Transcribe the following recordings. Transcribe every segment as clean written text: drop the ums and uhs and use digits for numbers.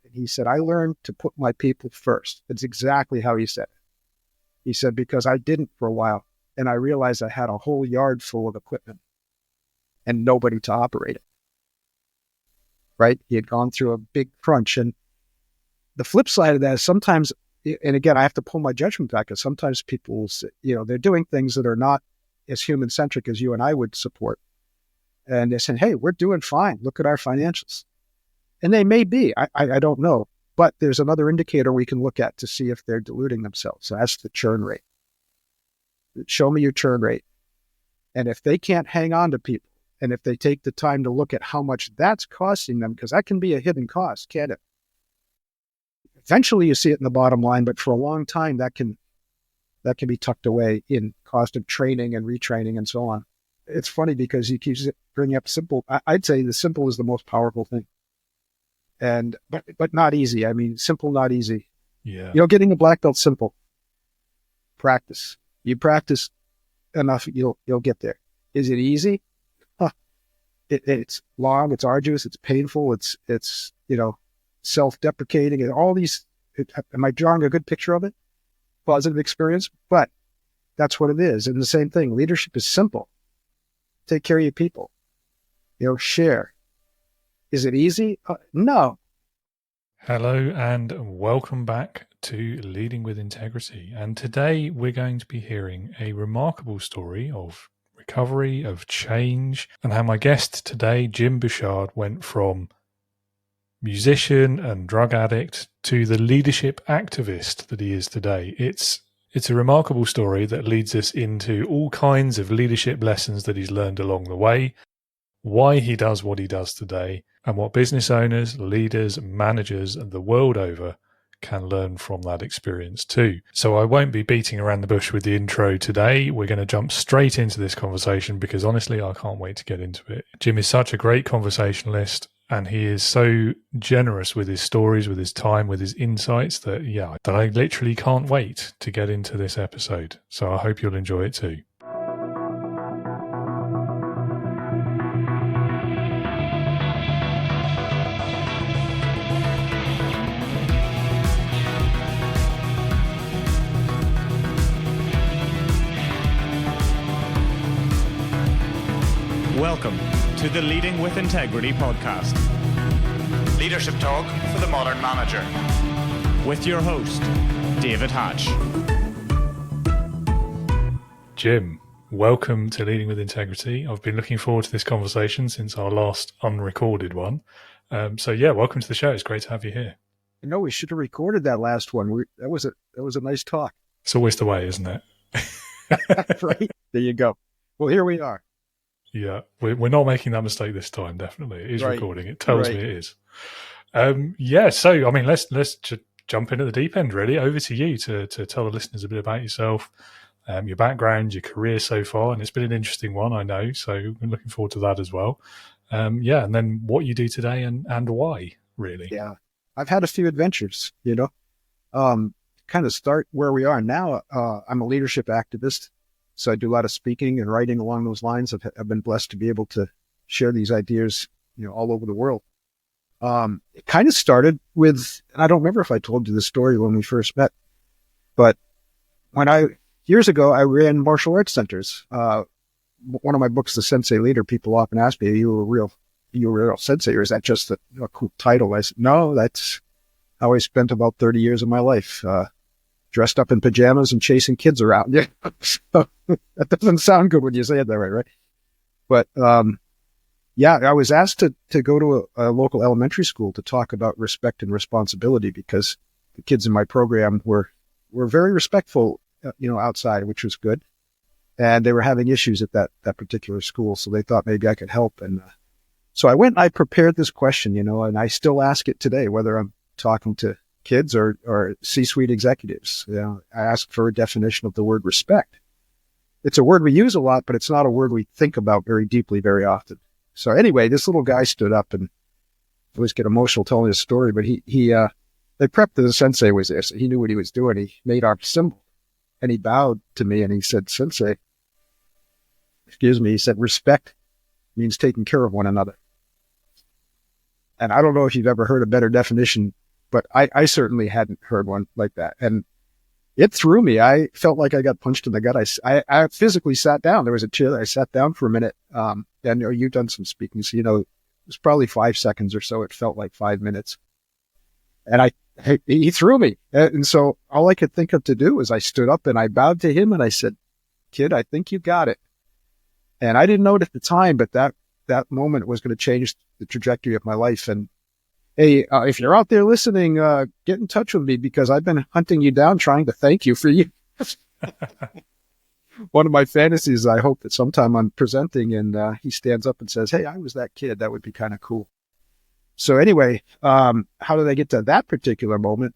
And he said, I learned to put my people first. That's exactly how he said it. He said, because I didn't for a while. And I realized I had a whole yard full of equipment and nobody to operate it. Right? He had gone through a big crunch. And the flip side of that is sometimes, and again, I have to pull my judgment back, because sometimes people, they're doing things that are not as human-centric as you and I would support. And they're saying, hey, we're doing fine. Look at our financials. And they may be, I don't know. But there's another indicator we can look at to see if they're diluting themselves. So that's the churn rate. Show me your churn rate. And if they can't hang on to people, and if they take the time to look at how much that's costing them, because that can be a hidden cost, can't it? Eventually you see it in the bottom line, but for a long time that can be tucked away in cost of training and retraining and so on. It's funny because he keeps bringing up simple. I'd say the simple is the most powerful thing. And but not easy. I mean, simple, not easy. Yeah. Getting a black belt simple. Practice. You practice enough, you'll get there. Is it easy? It's long, it's arduous, it's painful, it's self-deprecating, and all these. Am I drawing a good picture of it? Positive experience, but that's what it is. And the same thing, leadership is simple. Take care of your people. Share. Is it easy? No. Hello and welcome back to Leading with Integrity. And today we're going to be hearing a remarkable story of recovery, of change, and how my guest today, Jim Bouchard, went from musician and drug addict to the leadership activist that he is today. It's a remarkable story that leads us into all kinds of leadership lessons that he's learned along the way, why he does what he does today, and what business owners, leaders, managers, and the world over can learn from that experience too. So I won't be beating around the bush with the intro today. We're going to jump straight into this conversation because honestly, I can't wait to get into it. Jim is such a great conversationalist, and he is so generous with his stories, with his time, with his insights that I literally can't wait to get into this episode. So I hope you'll enjoy it too. Welcome to the Leading with Integrity podcast. Leadership talk for the modern manager. With your host, David Hatch. Jim, welcome to Leading with Integrity. I've been looking forward to this conversation since our last unrecorded one. Welcome to the show. It's great to have you here. We should have recorded that last one. That was a nice talk. It's always the way, isn't it? Right? There you go. Well, here we are. Yeah, we're not making that mistake this time. Definitely, it is right. Recording. It tells me it is. So I mean, let's jump into the deep end. Really, over to you to tell the listeners a bit about yourself, your background, your career so far, and it's been an interesting one, I know. So I'm looking forward to that as well. And then what you do today and why, really. Yeah, I've had a few adventures. Kind of start where we are now. I'm a leadership activist. So I do a lot of speaking and writing along those lines. I've been blessed to be able to share these ideas, all over the world. It kind of started with, and I don't remember if I told you the story when we first met, but years ago, I ran martial arts centers. One of my books, The Sensei Leader, people often ask me, are you a real sensei, or is that just a cool title? I said, no, that's how I spent about 30 years of my life. Dressed up in pajamas and chasing kids around. Yeah. So, that doesn't sound good when you say it that way, right? But, I was asked to go to a local elementary school to talk about respect and responsibility, because the kids in my program were very respectful, outside, which was good. And they were having issues at that particular school. So they thought maybe I could help. And, so I went and I prepared this question, and I still ask it today, whether I'm talking to kids or C-suite executives. I ask for a definition of the word respect. It's a word we use a lot, but it's not a word we think about very deeply very often. So anyway, this little guy stood up, and I always get emotional telling his story, but they prepped the sensei was there, so he knew what he was doing. He made our symbol, and he bowed to me, and he said, Sensei, he said, respect means taking care of one another. And I don't know if you've ever heard a better definition but I certainly hadn't heard one like that. And it threw me. I felt like I got punched in the gut. I physically sat down. There was a chair. I sat down for a minute. And you've done some speaking, so it was probably 5 seconds or so. It felt like 5 minutes. And he threw me. And so all I could think of to do was I stood up and I bowed to him and I said, "Kid, I think you got it." And I didn't know it at the time, but that moment was going to change the trajectory of my life. And hey, if you're out there listening, get in touch with me, because I've been hunting you down, trying to thank you for years. One of my fantasies, I hope that sometime I'm presenting and he stands up and says, "Hey, I was that kid." That would be kind of cool. So anyway, how did I get to that particular moment?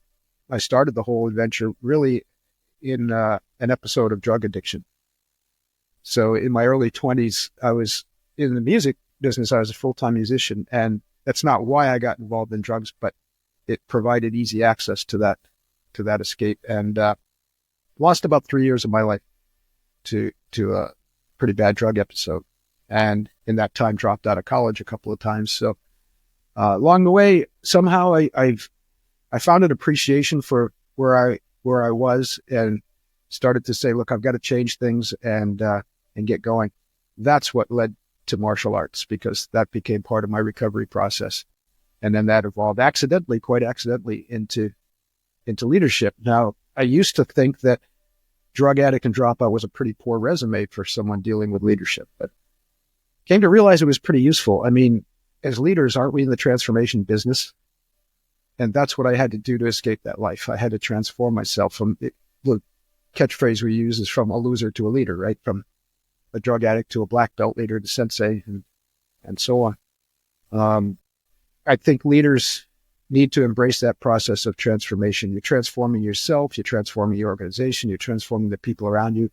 I started the whole adventure really in an episode of drug addiction. So in my early 20s, I was in the music business. I was a full-time musician, and that's not why I got involved in drugs, but it provided easy access to that escape, and lost about 3 years of my life to a pretty bad drug episode. And in that time, dropped out of college a couple of times. So along the way, somehow I found an appreciation for where I was, and started to say, look, I've got to change things and get going. That's what led to martial arts, because that became part of my recovery process. And then that evolved quite accidentally into leadership. Now, I used to think that drug addict and dropout was a pretty poor resume for someone dealing with leadership, but came to realize it was pretty useful. I mean, as leaders, aren't we in the transformation business? And that's what I had to do to escape that life. I had to transform myself from the catchphrase we use is from a loser to a leader, right? From a drug addict to a black belt leader to Sensei, and so on. I think leaders need to embrace that process of transformation. You're transforming yourself, you're transforming your organization, you're transforming the people around you.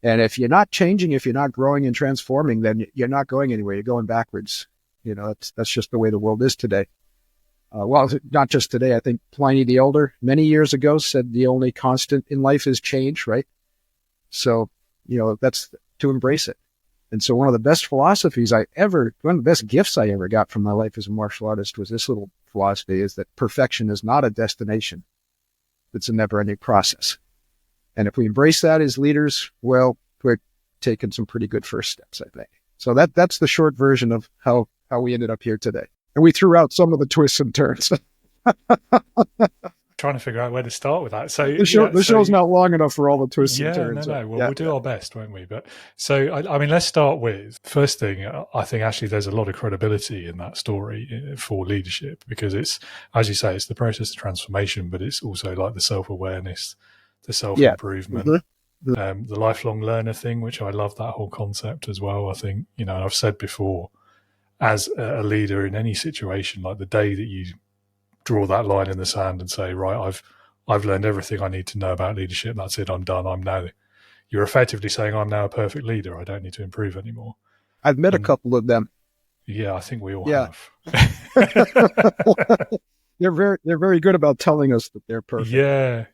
And if you're not changing, if you're not growing and transforming, then you're not going anywhere. You're going backwards. That's just the way the world is today. Well, not just today. I think Pliny the Elder, many years ago, said the only constant in life is change, right? So, that's to embrace it. And so one of the best one of the best gifts I ever got from my life as a martial artist was this little philosophy, is that perfection is not a destination. It's a never-ending process. And if we embrace that as leaders, well, we're taking some pretty good first steps, I think. So that's the short version of how we ended up here today. And we threw out some of the twists and turns. Trying to figure out where to start with that. So the show's not long enough for all the twists and turns. No. Well, we'll do our best, won't we? But so, I mean, let's start with first thing. I think actually there's a lot of credibility in that story for leadership, because it's, as you say, it's the process of transformation, but it's also like the self-awareness, the self-improvement, the lifelong learner thing, which I love that whole concept as well. I think, I've said before, as a leader in any situation, like the day that you draw that line in the sand and say, right, I've learned everything I need to know about leadership. That's it. I'm done. You're effectively saying I'm now a perfect leader. I don't need to improve anymore. I've met a couple of them. Yeah, I think we all have. They're very good about telling us that they're perfect. Yeah.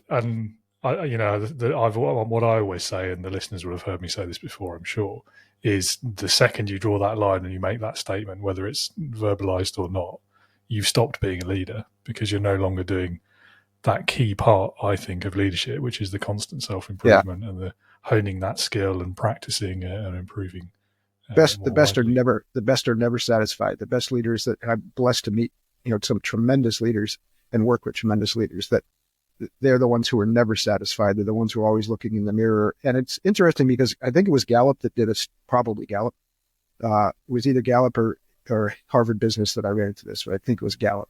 And what I always say, and the listeners will have heard me say this before, I'm sure, is the second you draw that line and you make that statement, whether it's verbalized or not, you've stopped being a leader, because you're no longer doing that key part, I think, of leadership, which is the constant self-improvement and the honing that skill and practicing and improving. The best are never satisfied. The best leaders that I'm blessed to meet, some tremendous leaders and work with tremendous leaders, that they're the ones who are never satisfied. They're the ones who are always looking in the mirror. And it's interesting because I think it was Gallup that did this, probably Gallup. It was either Gallup or Harvard Business that I ran into this, but I think it was Gallup.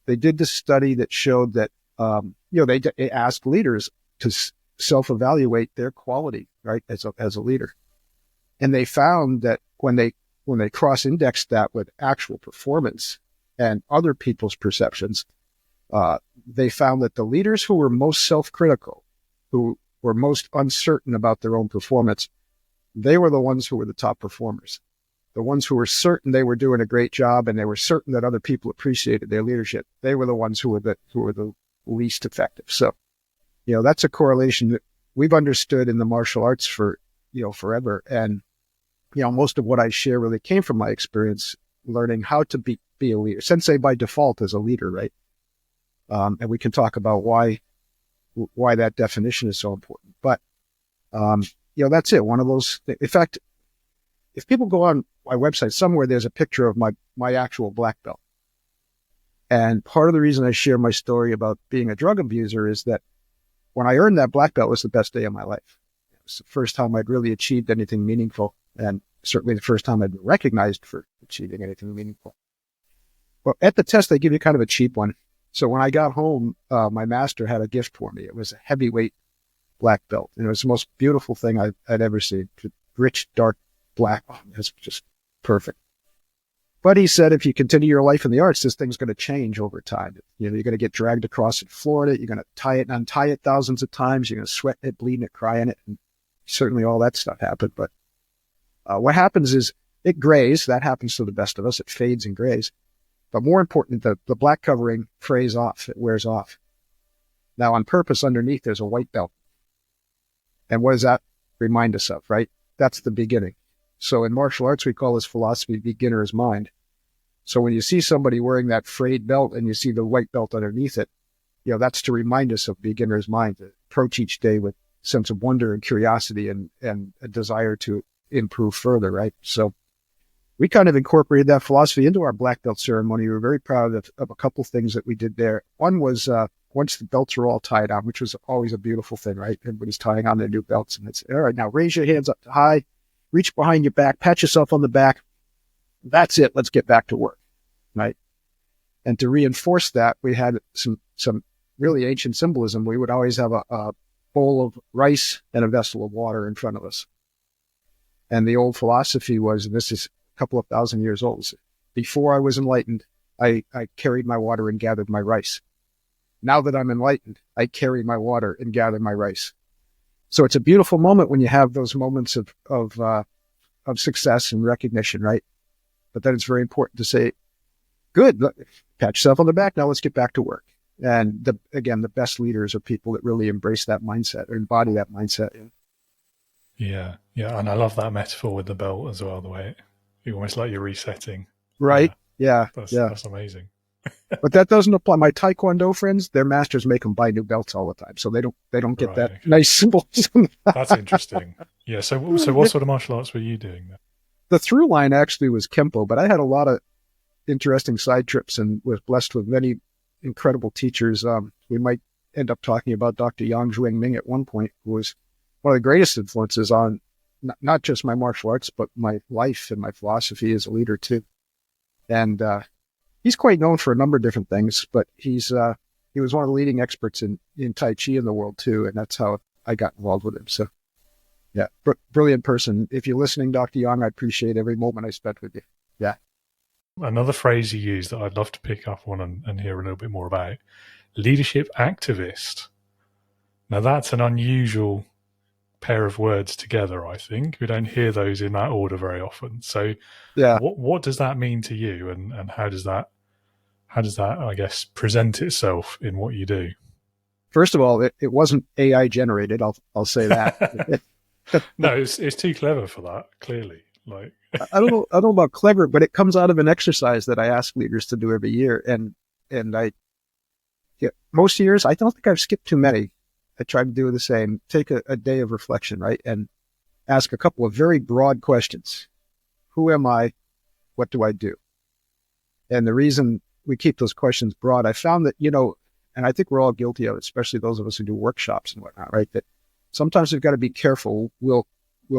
They did this study that showed that, they asked leaders to self-evaluate their quality, right, as a leader. And they found that when they cross-indexed that with actual performance and other people's perceptions, they found that the leaders who were most self-critical, who were most uncertain about their own performance, they were the ones who were the top performers. The ones who were certain they were doing a great job and they were certain that other people appreciated their leadership, they were the ones who were the least effective. So, that's a correlation that we've understood in the martial arts for, forever. And, most of what I share really came from my experience learning how to be a leader. Sensei by default is a leader, right? And we can talk about why that definition is so important. But, that's it. One of those, in fact, if people go on my website, somewhere there's a picture of my actual black belt. And part of the reason I share my story about being a drug abuser is that when I earned that black belt was the best day of my life. It was the first time I'd really achieved anything meaningful, and certainly the first time I'd been recognized for achieving anything meaningful. Well, at the test, they give you kind of a cheap one. So when I got home, my master had a gift for me. It was a heavyweight black belt, and it was the most beautiful thing I'd ever seen. Rich, dark black. Oh, it was just perfect. But he said, if you continue your life in the arts, this thing's going to change over time. You're going to get dragged across in Florida. You're going to tie it and untie it thousands of times. You're going to sweat it, bleed it, cry in it. And certainly all that stuff happened. But what happens is it grays. That happens to the best of us. It fades and grays. But more important, the black covering frays off. It wears off. Now, on purpose, underneath, there's a white belt. And what does that remind us of, right? That's the beginning. So in martial arts, we call this philosophy beginner's mind. So when you see somebody wearing that frayed belt and you see the white belt underneath it, that's to remind us of beginner's mind, to approach each day with a sense of wonder and curiosity and a desire to improve further, right? So we kind of incorporated that philosophy into our black belt ceremony. We were very proud of a couple of things that we did there. One was once the belts were all tied on, which was always a beautiful thing, right? Everybody's tying on their new belts, and it's, all right, now raise your hands up high, reach behind your back, pat yourself on the back. That's it. Let's get back to work, right? And to reinforce that, we had some really ancient symbolism. We would always have a bowl of rice and a vessel of water in front of us. And the old philosophy was, and this is a couple of thousand years old, before I was enlightened, I carried my water and gathered my rice. Now that I'm enlightened, I carry my water and gather my rice. So it's a beautiful moment when you have those moments of success and recognition, right? But then it's very important to say, good, pat yourself on the back. Now let's get back to work. And again, the best leaders are people that really embrace that mindset or embody that mindset. Yeah. And I love that metaphor with the belt as well, the way you almost like you're resetting. Right. Yeah. That's amazing. But that doesn't apply. My Taekwondo friends, their masters make them buy new belts all the time. So they don't get that nice symbolism. That's interesting. Yeah. So what sort of martial arts were you doing then? The through line actually was Kempo, but I had a lot of interesting side trips and was blessed with many incredible teachers. We might end up talking about Dr. Yang Zhuang Ming at one point, who was one of the greatest influences on not just my martial arts, but my life and my philosophy as a leader too. And he's quite known for a number of different things, but he was one of the leading experts in Tai Chi in the world too. And that's how I got involved with him. So yeah, brilliant person. If you're listening, Dr. Yang, I appreciate every moment I spent with you. Yeah. Another phrase you use that I'd love to pick up on and hear a little bit more about, leadership activist. Now that's an unusual pair of words together, I think. We don't hear those in that order very often. So yeah, what does that mean to you, and how does that I guess present itself in what you do? First of all, it wasn't AI generated. I'll say that. No, it's too clever for that, clearly. Like I don't know about clever, but it comes out of an exercise that I ask leaders to do every year. And most years, I don't think I've skipped too many. I try to do the same. Take a day of reflection, right? And ask a couple of very broad questions. Who am I? What do I do? And the reason we keep those questions broad, I found that, and I think we're all guilty of it, especially those of us who do workshops and whatnot, right? That sometimes we've got to be careful. We'll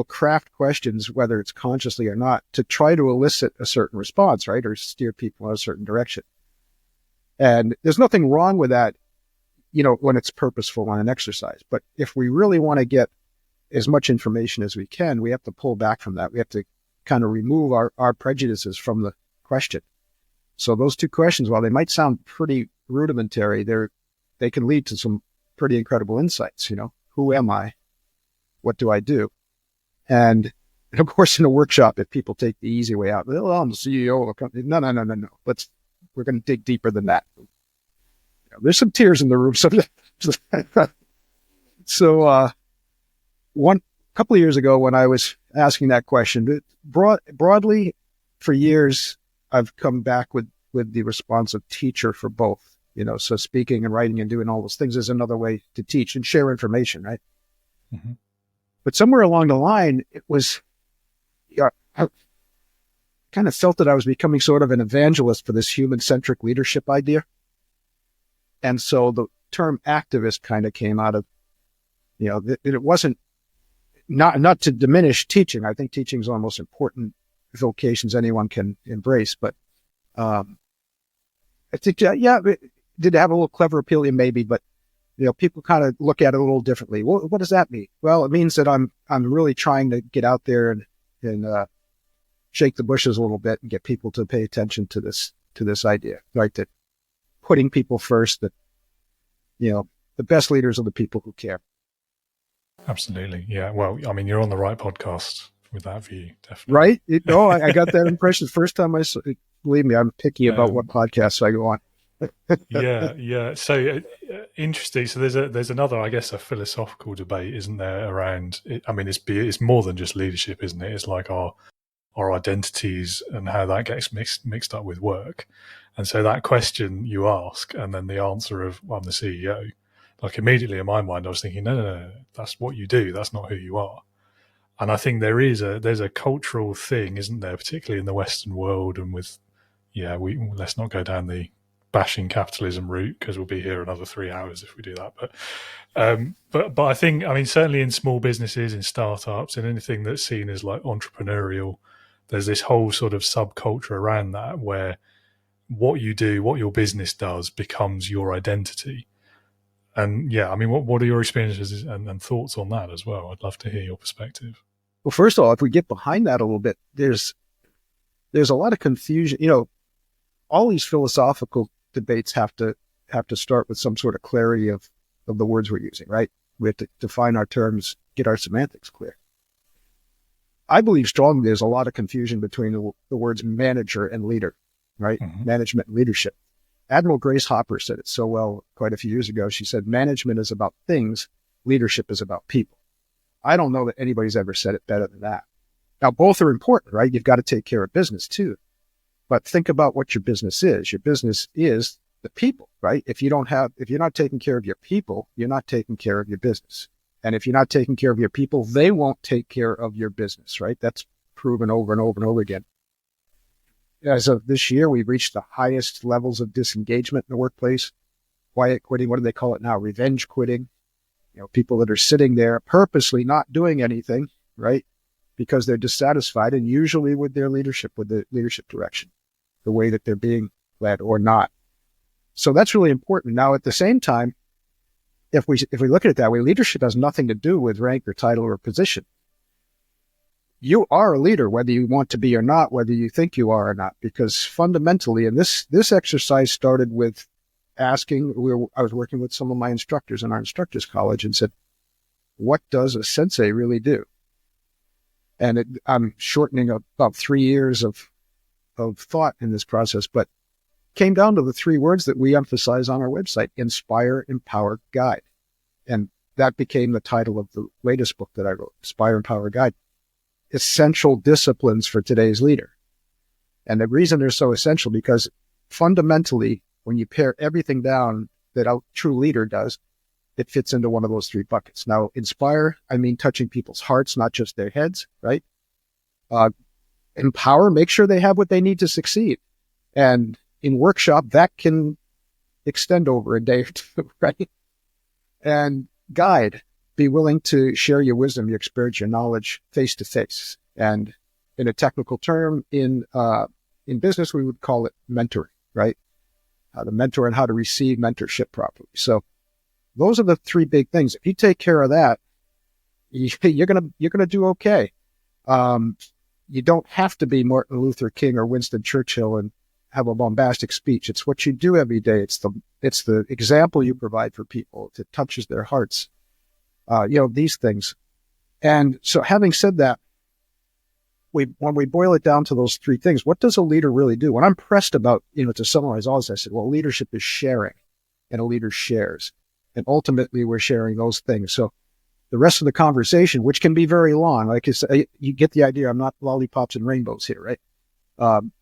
craft questions, whether it's consciously or not, to try to elicit a certain response, right? Or steer people in a certain direction. And there's nothing wrong with that, when it's purposeful on an exercise. But if we really want to get as much information as we can, we have to pull back from that. We have to kind of remove our prejudices from the question. So those two questions, while they might sound pretty rudimentary, they can lead to some pretty incredible insights. Who am I? What do I do? And of course, in a workshop, if people take the easy way out, well, I'm the CEO of a company. No. We're going to dig deeper than that. There's some tears in the room. So, one couple of years ago, when I was asking that question, broadly, for years, I've come back with the response of teacher for both. So speaking and writing and doing all those things is another way to teach and share information, right? Mm-hmm. But somewhere along the line, it was, I kind of felt that I was becoming sort of an evangelist for this human-centric leadership idea. And so the term activist kind of came out of, it wasn't, not to diminish teaching. I think teaching is one of the most important vocations anyone can embrace. But I think, did have a little clever appeal, maybe, but people kind of look at it a little differently. What does that mean? Well, it means that I'm really trying to get out there and shake the bushes a little bit and get people to pay attention to this idea, right? That putting people first, that the best leaders are the people who care. Absolutely, yeah. Well, I mean, you're on the right podcast with that view, definitely. Right? I got that impression the first time I saw it. Believe me, I'm picky about what podcasts I go on. Yeah. So interesting. So there's another, I guess, a philosophical debate, isn't there, around it? I mean, it's more than just leadership, isn't it? It's like our identities and how that gets mixed up with work. And so that question you ask, and then the answer of, well, I'm the CEO, like immediately in my mind, I was thinking, no, that's what you do. That's not who you are. And I think there's a cultural thing, isn't there, particularly in the Western world, and with, let's not go down the bashing capitalism route, because we'll be here another 3 hours if we do that. But I think, I mean, certainly in small businesses, in startups, in anything that's seen as like entrepreneurial, there's this whole sort of subculture around that where what you do, what your business does, becomes your identity. And I mean, what are your experiences and thoughts on that as well? I'd love to hear your perspective. Well, first of all, if we get behind that a little bit, there's a lot of confusion. All these philosophical debates have to start with some sort of clarity of the words we're using, right? We have to define our terms, get our semantics clear. I believe strongly there's a lot of confusion between the words manager and leader, right? Mm-hmm. Management and leadership. Admiral Grace Hopper said it so well quite a few years ago. She said, management is about things, leadership is about people. I don't know that anybody's ever said it better than that. Now, both are important, right? You've got to take care of business too. But think about what your business is. Your business is the people, right? If you're not taking care of your people, you're not taking care of your business. And if you're not taking care of your people, they won't take care of your business, right? That's proven over and over and over again. As of this year, we've reached the highest levels of disengagement in the workplace. Quiet quitting, what do they call it now? Revenge quitting. People that are sitting there purposely not doing anything, right? Because they're dissatisfied, and usually with their leadership, with the leadership direction, the way that they're being led or not. So that's really important. Now, at the same time, if we look at it that way, leadership has nothing to do with rank or title or position. You are a leader, whether you want to be or not, whether you think you are or not, because fundamentally, and this exercise started with asking, I was working with some of my instructors in our instructors college and said, what does a sensei really do? And I'm shortening about 3 years of thought in this process, but came down to the 3 words that we emphasize on our website: inspire, empower, guide. And that became the title of the latest book that I wrote, Inspire, Empower, Guide. Essential disciplines for today's leader. And the reason they're so essential, because fundamentally, when you pare everything down that a true leader does, it fits into one of those 3 buckets. Now, inspire, I mean touching people's hearts, not just their heads, right? Empower, make sure they have what they need to succeed. And in workshop, that can extend over a day or 2, right? And guide, be willing to share your wisdom, your experience, your knowledge face to face. And in a technical term, in business, we would call it mentoring, right? How to mentor and how to receive mentorship properly. So those are the 3 big things. If you take care of that, you're gonna do okay. You don't have to be Martin Luther King or Winston Churchill and have a bombastic speech. It's what you do every day. It's the example you provide for people. It touches their hearts. These things. And so, having said that, when we boil it down to those 3 things, what does a leader really do? When I'm pressed about, to summarize all this, I said, well, leadership is sharing, and a leader shares. And ultimately, we're sharing those things. So the rest of the conversation, which can be very long, like you say, you get the idea. I'm not lollipops and rainbows here, right?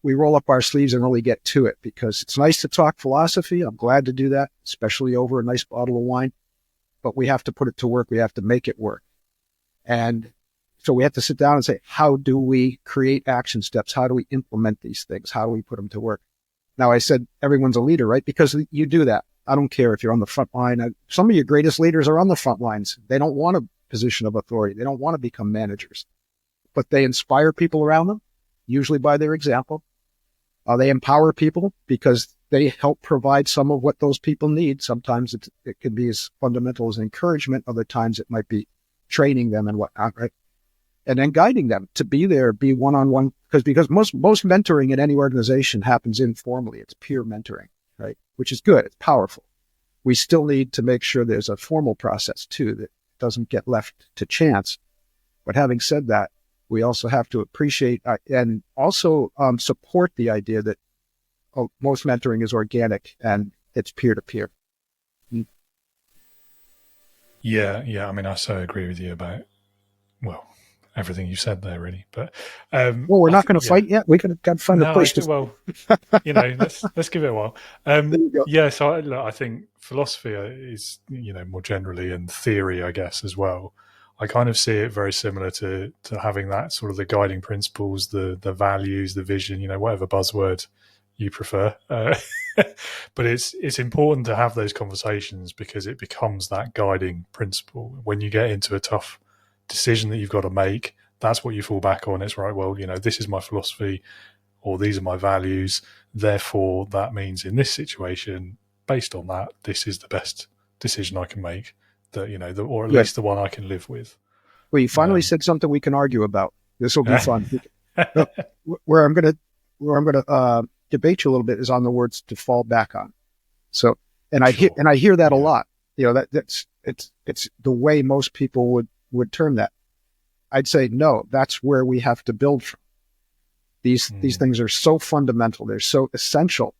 we roll up our sleeves and really get to it, because it's nice to talk philosophy. I'm glad to do that, especially over a nice bottle of wine, but we have to put it to work. We have to make it work. And so we have to sit down and say, how do we create action steps? How do we implement these things? How do we put them to work? Now, I said everyone's a leader, right? Because you do that. I don't care if you're on the front line. Some of your greatest leaders are on the front lines. They don't want a position of authority. They don't want to become managers, but they inspire people around them, usually by their example. They empower people because they help provide some of what those people need. Sometimes it can be as fundamental as encouragement. Other times it might be training them and whatnot, right? And then guiding them to be there, be one-on-one, because most mentoring in any organization happens informally. It's peer mentoring, right? Which is good. It's powerful. We still need to make sure there's a formal process too that doesn't get left to chance. But having said that, we also have to appreciate and also support the idea that most mentoring is organic and it's peer-to-peer. Yeah. I mean, I so agree with you about, well, everything you said there, really. But well, we're not going to fight yet. We got to find a place. Well, let's give it a while. Yeah, so I think philosophy is, more generally, and theory, I guess, as well. I kind of see it very similar to having that sort of the guiding principles, the values, the vision, whatever buzzword you prefer. But it's important to have those conversations, because it becomes that guiding principle. When you get into a tough decision that you've got to make, that's what you fall back on. It's right, well, this is my philosophy, or these are my values. Therefore, that means in this situation, based on that, this is the best decision I can make. That or at least the one I can live with. Well, you finally said something we can argue about. This will be fun. Where I'm going to debate you a little bit is on the words to fall back on. So, and I hear that a lot. That's the way most people would term that. I'd say no. That's where we have to build from. These things are so fundamental. They're so essential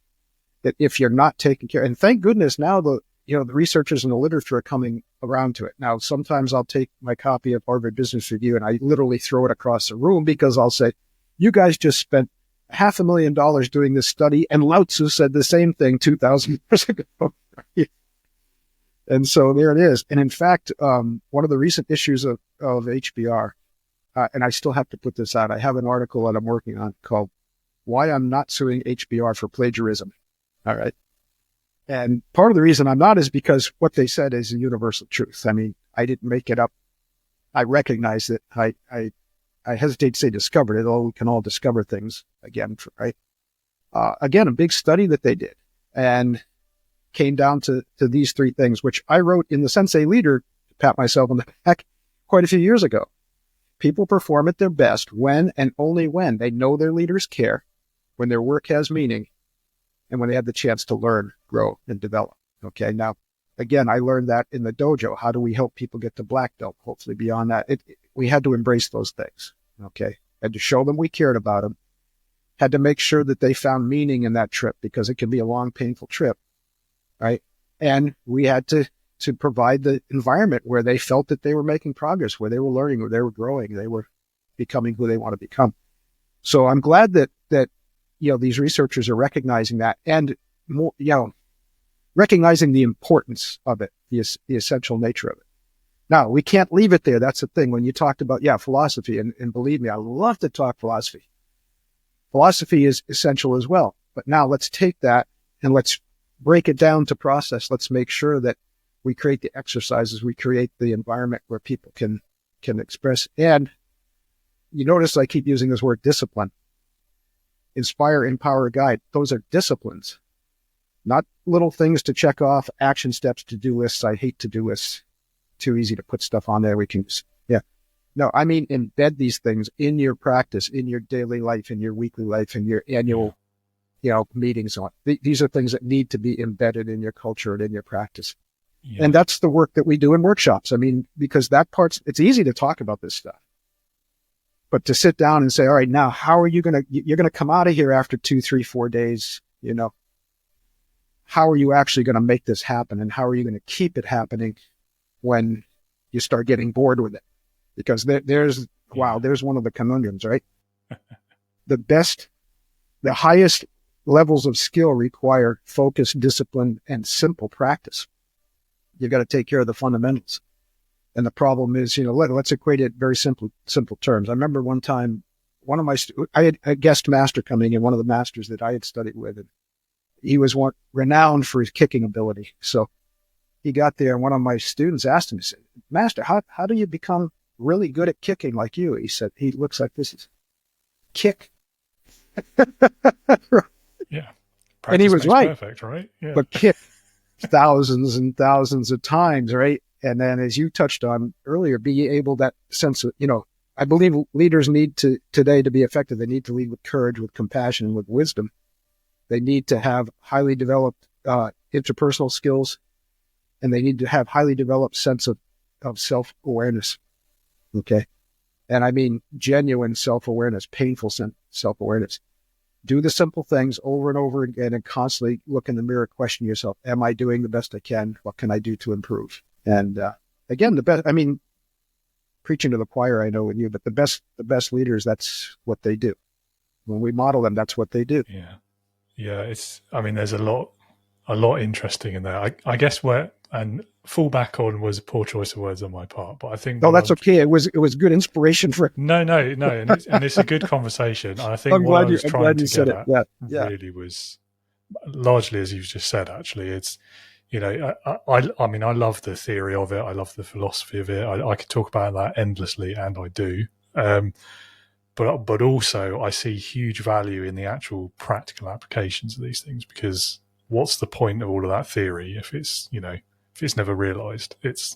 that if you're not taking care, and thank goodness now the researchers and the literature are coming around to it. Now, sometimes I'll take my copy of Harvard Business Review and I literally throw it across the room, because I'll say, you guys just spent $500,000 doing this study, and Lao Tzu said the same thing 2,000 years ago. And so there it is. And in fact, one of the recent issues of HBR, and I still have to put this out, I have an article that I'm working on called Why I'm Not Suing HBR for Plagiarism. All right. And part of the reason I'm not is because what they said is a universal truth. I mean, I didn't make it up. I recognize that I hesitate to say discovered it, although we can all discover things again, right? Again, a big study that they did and came down to these three things, which I wrote in the Sensei Leader, to pat myself on the back, quite a few years ago. People perform at their best when and only when they know their leaders care, when their work has meaning, and when they have the chance to learn, grow, and develop. Okay. Now, again, I learned that in the dojo. How do we help people get to black belt? Hopefully beyond that, we had to embrace those things. Okay. Had to show them we cared about them. Had to make sure that they found meaning in that trip, because it can be a long, painful trip. Right. And we had to provide the environment where they felt that they were making progress, where they were learning, where they were growing, they were becoming who they want to become. So I'm glad that these researchers are recognizing that, and more, recognizing the importance of it, the essential nature of it. Now, we can't leave it there. That's the thing. When you talked about, philosophy, and believe me, I love to talk philosophy. Philosophy is essential as well. But now let's take that and let's break it down to process. Let's make sure that we create the exercises, we create the environment where people can express. And you notice I keep using this word discipline. Inspire, empower, guide. Those are disciplines, not little things to check off, action steps, to-do lists. I hate to-do lists. Too easy to put stuff on there. No, I mean, embed these things in your practice, in your daily life, in your weekly life, in your annual, meetings on. These are things that need to be embedded in your culture and in your practice. Yeah. And that's the work that we do in workshops. I mean, because it's easy to talk about this stuff. But to sit down and say, all right, now how are you're going to come out of here after 2, 3, 4 days, how are you actually going to make this happen? And how are you going to keep it happening when you start getting bored with it? Because there's one of the conundrums, right? The best The highest levels of skill require focus, discipline, and simple practice. You've got to take care of the fundamentals. And the problem is, let's equate it very simple terms. I remember one time, I had a guest master coming in, one of the masters that I had studied with, and he was renowned for his kicking ability. So he got there, and one of my students asked him, he said, "Master, how do you become really good at kicking like you?" He said, he looks like this, he said, "Kick." Yeah. And he was right. Perfect, right? Yeah. But kick thousands and thousands of times, right? And then, as you touched on earlier, be able, that sense of, I believe leaders need today to be effective. They need to lead with courage, with compassion, and with wisdom. They need to have highly developed interpersonal skills, and they need to have highly developed sense of self-awareness. Okay. And I mean genuine self-awareness, painful self-awareness. Do the simple things over and over again, and constantly look in the mirror, question yourself. Am I doing the best I can? What can I do to improve? And again, preaching to the choir, I know with you, but the best leaders, that's what they do. When we model them, that's what they do. Yeah. Yeah. There's a lot interesting in there. I guess and fall back on was a poor choice of words on my part, but I think that's okay. It was good inspiration for no, and it's a good conversation. And I think what I was trying to get at really was largely, as you've just said. Actually, it's I love the theory of it. I love the philosophy of it. I could talk about that endlessly, and I do. But also I see huge value in the actual practical applications of these things, because what's the point of all of that theory if it's never realized? It's,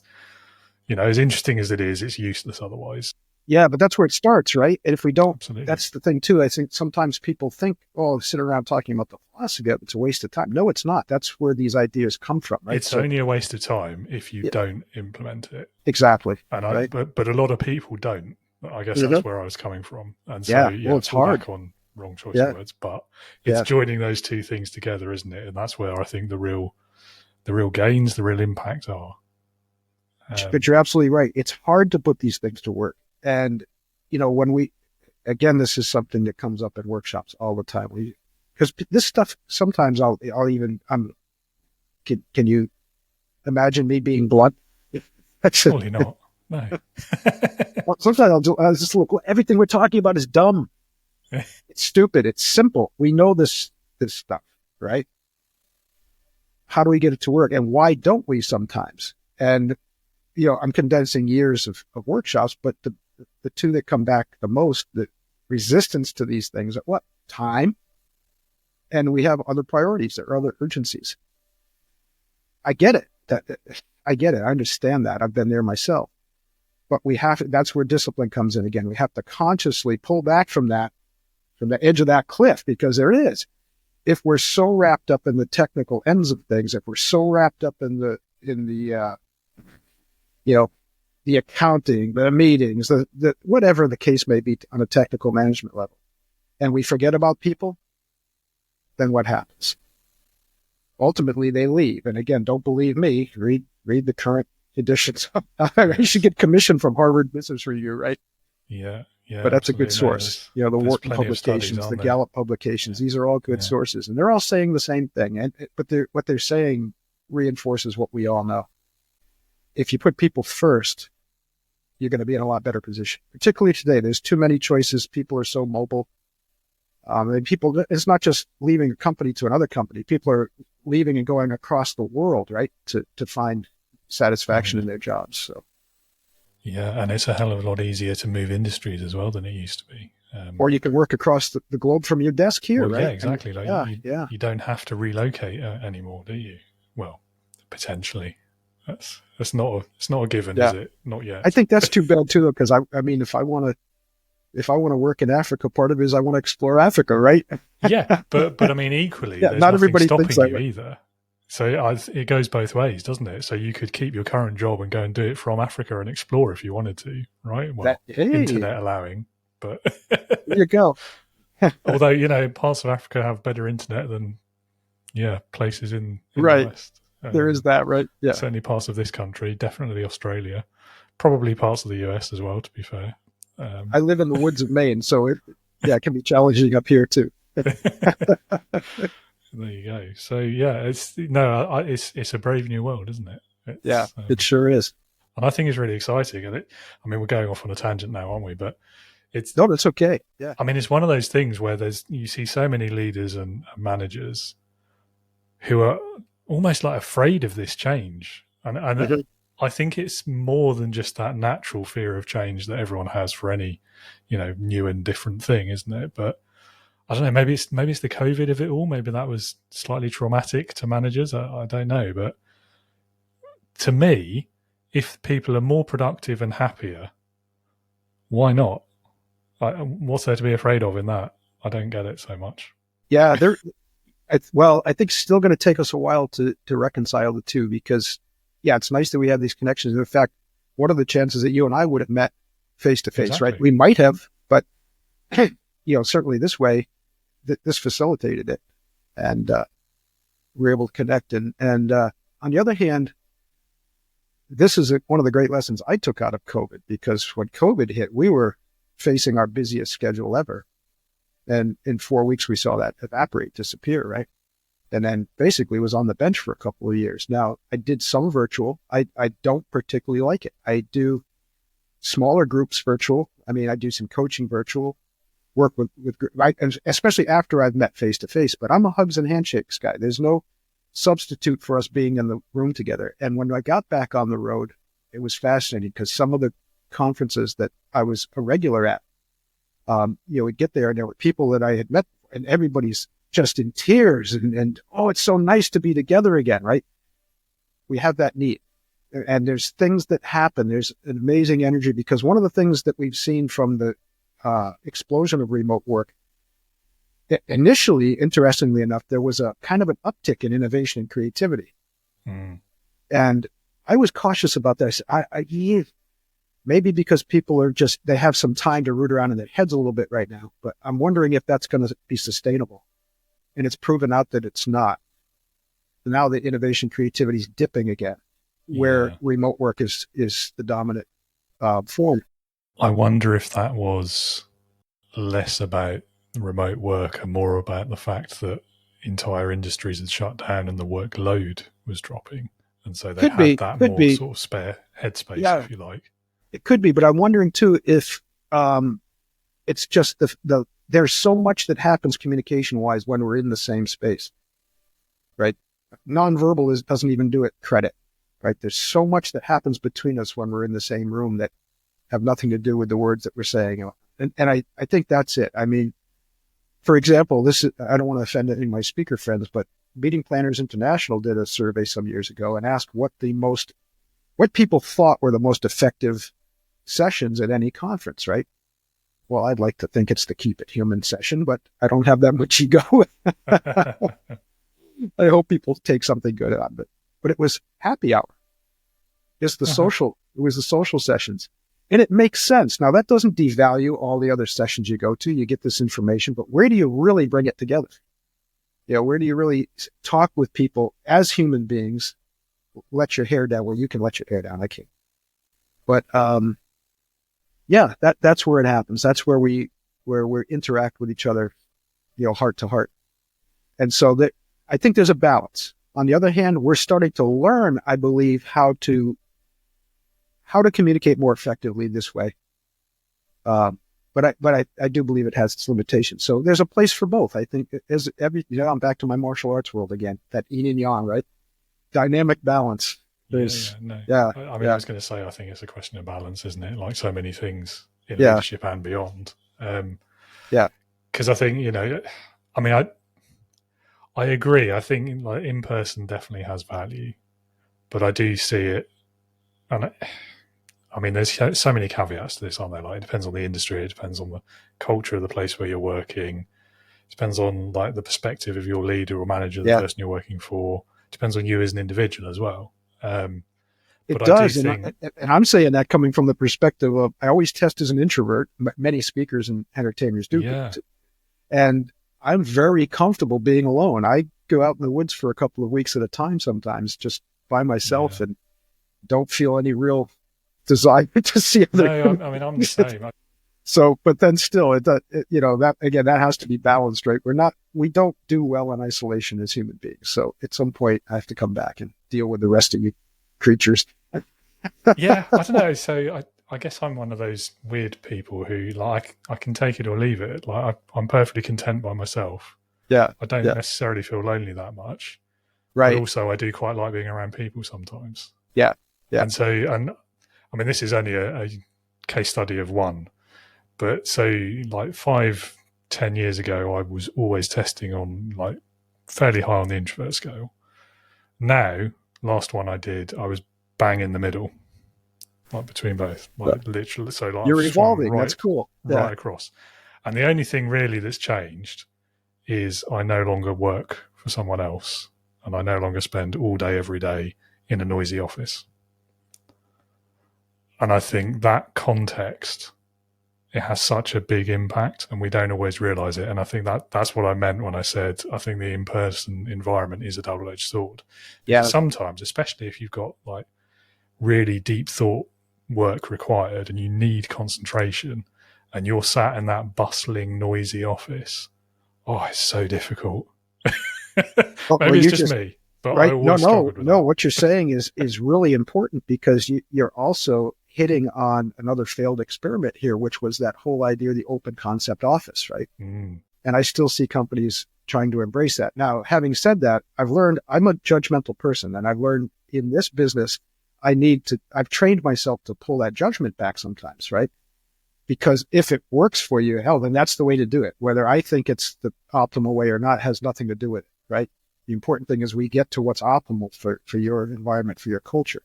as interesting as it is, it's useless otherwise. Yeah, but that's where it starts, right? And if we don't, Absolutely. That's the thing too. I think sometimes people think, sit around talking about the philosophy, it's a waste of time. No, it's not. That's where these ideas come from, right? It's only a waste of time if you don't implement it. Exactly. And but a lot of people don't. I guess that's where I was coming from. And so it's hard. Back on wrong choice of words, but it's joining those two things together, isn't it? And that's where I think the real gains, the real impact are. But you're absolutely right. It's hard to put these things to work. And, when this is something that comes up in workshops all the time. Because this stuff, sometimes can you imagine me being blunt? Surely not. No. Well, sometimes I'll just look, everything we're talking about is dumb. It's stupid. It's simple. We know this stuff, right? How do we get it to work? And why don't we sometimes? And, I'm condensing years of workshops, but the two that come back the most, the resistance to these things, at what? Time. And we have other priorities, there are other urgencies. I get it. I get it. I understand that. I've been there myself. But that's where discipline comes in again. We have to consciously pull back from the edge of that cliff, because there it is. If we're so wrapped up in the technical ends of things, if we're so wrapped up in the accounting, the meetings, the whatever the case may be on a technical management level, and we forget about people, then what happens? Ultimately, they leave. And again, don't believe me. Read the current editions. I should get commission from Harvard Business Review, right? Yeah. But that's a good source. The Wharton publications, the Gallup publications, these are all good sources. And they're all saying the same thing. But what they're saying reinforces what we all know. If you put people first, you're going to be in a lot better position. Particularly today, there's too many choices. People are so mobile. It's not just leaving a company to another company. People are leaving and going across the world, right, to find satisfaction in their jobs. So. Yeah, and it's a hell of a lot easier to move industries as well than it used to be. Or you can work across the globe from your desk here, right? Yeah, exactly. You don't have to relocate anymore, do you? Well, potentially. It's not a given, is it? Not yet. I think that's too bad too, though, because I mean, if I want to work in Africa, part of it is I want to explore Africa, right? Yeah, but I mean, equally, there's not everybody stopping thinks that you either. So it goes both ways, doesn't it? So you could keep your current job and go and do it from Africa and explore if you wanted to, right? Well, internet allowing, but there you go. Although, parts of Africa have better internet than, places in right. the West. There is that, right? Yeah. Certainly parts of this country, definitely Australia, probably parts of the US as well, to be fair. I live in the woods of Maine, so it can be challenging up here too. There you go. So yeah, it's a brave new world, isn't it? Yeah, it sure is. And I think it's really exciting. And we're going off on a tangent now, aren't we? But No, that's okay. Yeah. it's one of those things where you see so many leaders and managers who are almost like afraid of this change. And I think it's more than just that natural fear of change that everyone has for any, new and different thing, isn't it? But I don't know, maybe it's the COVID of it all. Maybe that was slightly traumatic to managers. I don't know. But to me, if people are more productive and happier, why not? What's there to be afraid of in that? I don't get it so much. Yeah, I think it's still going to take us a while to reconcile the two, because, yeah, it's nice that we have these connections. In fact, what are the chances that you and I would have met face to face, right? We might have, but certainly this way, this facilitated it, and we're able to connect. And on the other hand, this is one of the great lessons I took out of COVID, because when COVID hit, we were facing our busiest schedule ever. And in 4 weeks, we saw that evaporate, disappear, right? And then basically was on the bench for a couple of years. Now, I did some virtual. I don't particularly like it. I do smaller groups virtual. I do some coaching virtual, work with especially after I've met face to face. But I'm a hugs and handshakes guy. There's no substitute for us being in the room together. And when I got back on the road, it was fascinating, because some of the conferences that I was a regular at, we'd get there and there were people that I had met, and everybody's just in tears and oh, it's so nice to be together again, right? We have that need. And there's things that happen. There's an amazing energy, because one of the things that we've seen from the explosion of remote work, initially, interestingly enough, there was a kind of an uptick in innovation and creativity. And I was cautious about that. I said, maybe because people are they have some time to root around in their heads a little bit right now, but I'm wondering if that's going to be sustainable. And it's proven out that it's not. Now the innovation creativity is dipping again, where remote work is the dominant form. I wonder if that was less about remote work and more about the fact that entire industries had shut down and the workload was dropping. And so they had that more sort of spare headspace, if you like. It could be, but I'm wondering too if it's just there's so much that happens communication-wise when we're in the same space, right? Nonverbal doesn't even do it credit, right? There's so much that happens between us when we're in the same room that have nothing to do with the words that we're saying. And I think that's it. For example, I don't want to offend any of my speaker friends, but Meeting Planners International did a survey some years ago and asked what people thought were the most effective sessions at any conference, right? Well, I'd like to think it's the Keep It Human session, but I don't have that much ego. I hope people take something good out of it. But it was happy hour. It was the social sessions. And it makes sense. Now, that doesn't devalue all the other sessions you go to. You get this information, but where do you really bring it together? Where do you really talk with people as human beings? Let your hair down. Well, you can let your hair down. I can't. But that's where it happens. That's where we interact with each other, heart to heart. And so I think there's a balance. On the other hand, we're starting to learn, I believe, how to communicate more effectively this way. But I do believe it has its limitations. So there's a place for both. I think I'm back to my martial arts world again, that yin and yang, right? Dynamic balance. I was going to say, I think it's a question of balance, isn't it? Like so many things in leadership and beyond. Because I think, I agree. I think like in person definitely has value, but I do see it. And there's so many caveats to this, aren't there? Like it depends on the industry. It depends on the culture of the place where you're working. It depends on like the perspective of your leader or manager, the person you're working for. It depends on you as an individual as well. It does. And I'm saying that coming from the perspective of, I always test as an introvert. Many speakers and entertainers do. Yeah. And I'm very comfortable being alone. I go out in the woods for a couple of weeks at a time, sometimes just by myself, and don't feel any real desire to see other. No, I'm the same. So, but then still, that again, that has to be balanced, right? We don't do well in isolation as human beings. So at some point I have to come back and deal with the rest of you creatures. Yeah, I don't know. So I guess I'm one of those weird people who like I can take it or leave it. Like I'm perfectly content by myself. Yeah. I don't Yeah. necessarily feel lonely that much. Right. But also I do quite like being around people sometimes. Yeah. Yeah. And I mean, this is only a case study of one. But so like 5-10 years ago, I was always testing on like fairly high on the introvert scale. Now, last one I did, I was bang in the middle, like between both, like literally. So like You're I've swung evolving. That's cool. right across. And the only thing really that's changed is I no longer work for someone else, and I no longer spend all day every day in a noisy office. And I think that context, it has such a big impact and we don't always realize it. And I think that's what I meant when I said I think the in-person environment is a double-edged sword. Yeah. Sometimes, especially if you've got like really deep thought work required and you need concentration and you're sat in that bustling, noisy office, it's so difficult. Maybe it's just me, but right? I always struggled with no. that. What you're saying is really important because you're also hitting on another failed experiment here, which was that whole idea of the open concept office, right? And I still see companies trying to embrace that. Now, having said that, I've learned I'm a judgmental person, and I've learned in this business, I've trained myself to pull that judgment back sometimes, right? Because if it works for you, hell, then that's the way to do it. Whether I think it's the optimal way or not has nothing to do with it, right? The important thing is we get to what's optimal for your environment, for your culture.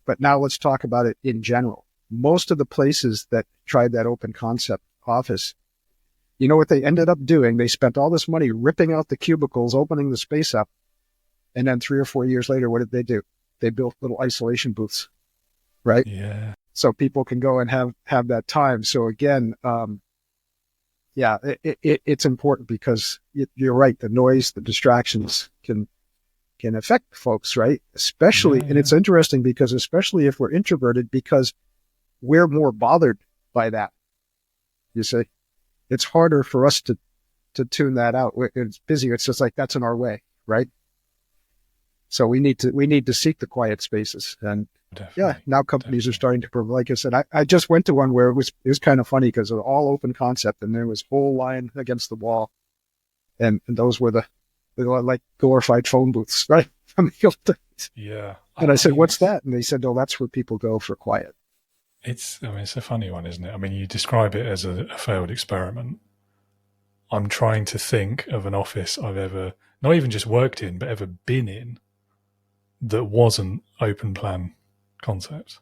But now let's talk about it in general. Most of the places that tried that open concept office, you know what they ended up doing? They spent all this money ripping out the cubicles, opening the space up. And then 3 or 4 years later, what did they do? They built little isolation booths, right? Yeah. So people can go and have that time. So again, it's important because you're right. The noise, the distractions can affect folks, right? Especially, and it's interesting because especially if we're introverted, because we're more bothered by that. You see, it's harder for us to tune that out. It's busier. It's just like that's in our way, right? So we need to seek the quiet spaces. And now companies are starting to provide. Like I said, I just went to one where it was kind of funny because it was all open concept and there was whole line against the wall, and those were they were like glorified phone booths, right? From the old days. Yeah. And I said, what's that? And they said, oh, that's where people go for quiet. It's a funny one, isn't it? I mean, you describe it as a failed experiment. I'm trying to think of an office I've ever, not even just worked in, but ever been in that wasn't open plan concept.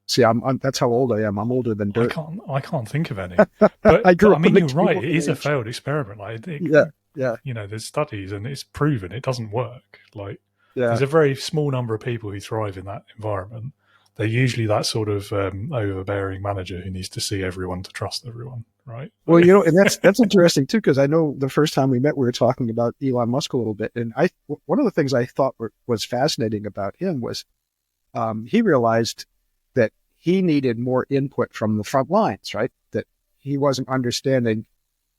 See, that's how old I am. I'm older than dirt. I can't think of any. But I mean, you're right. It is a failed experiment. Yeah. You know, there's studies and it's proven it doesn't work. There's a very small number of people who thrive in that environment. They're usually that sort of overbearing manager who needs to see everyone to trust everyone, right? Well, and that's interesting too, because I know the first time we met, we were talking about Elon Musk a little bit, and one of the things I thought was fascinating about him was he realized that he needed more input from the front lines, right? That he wasn't understanding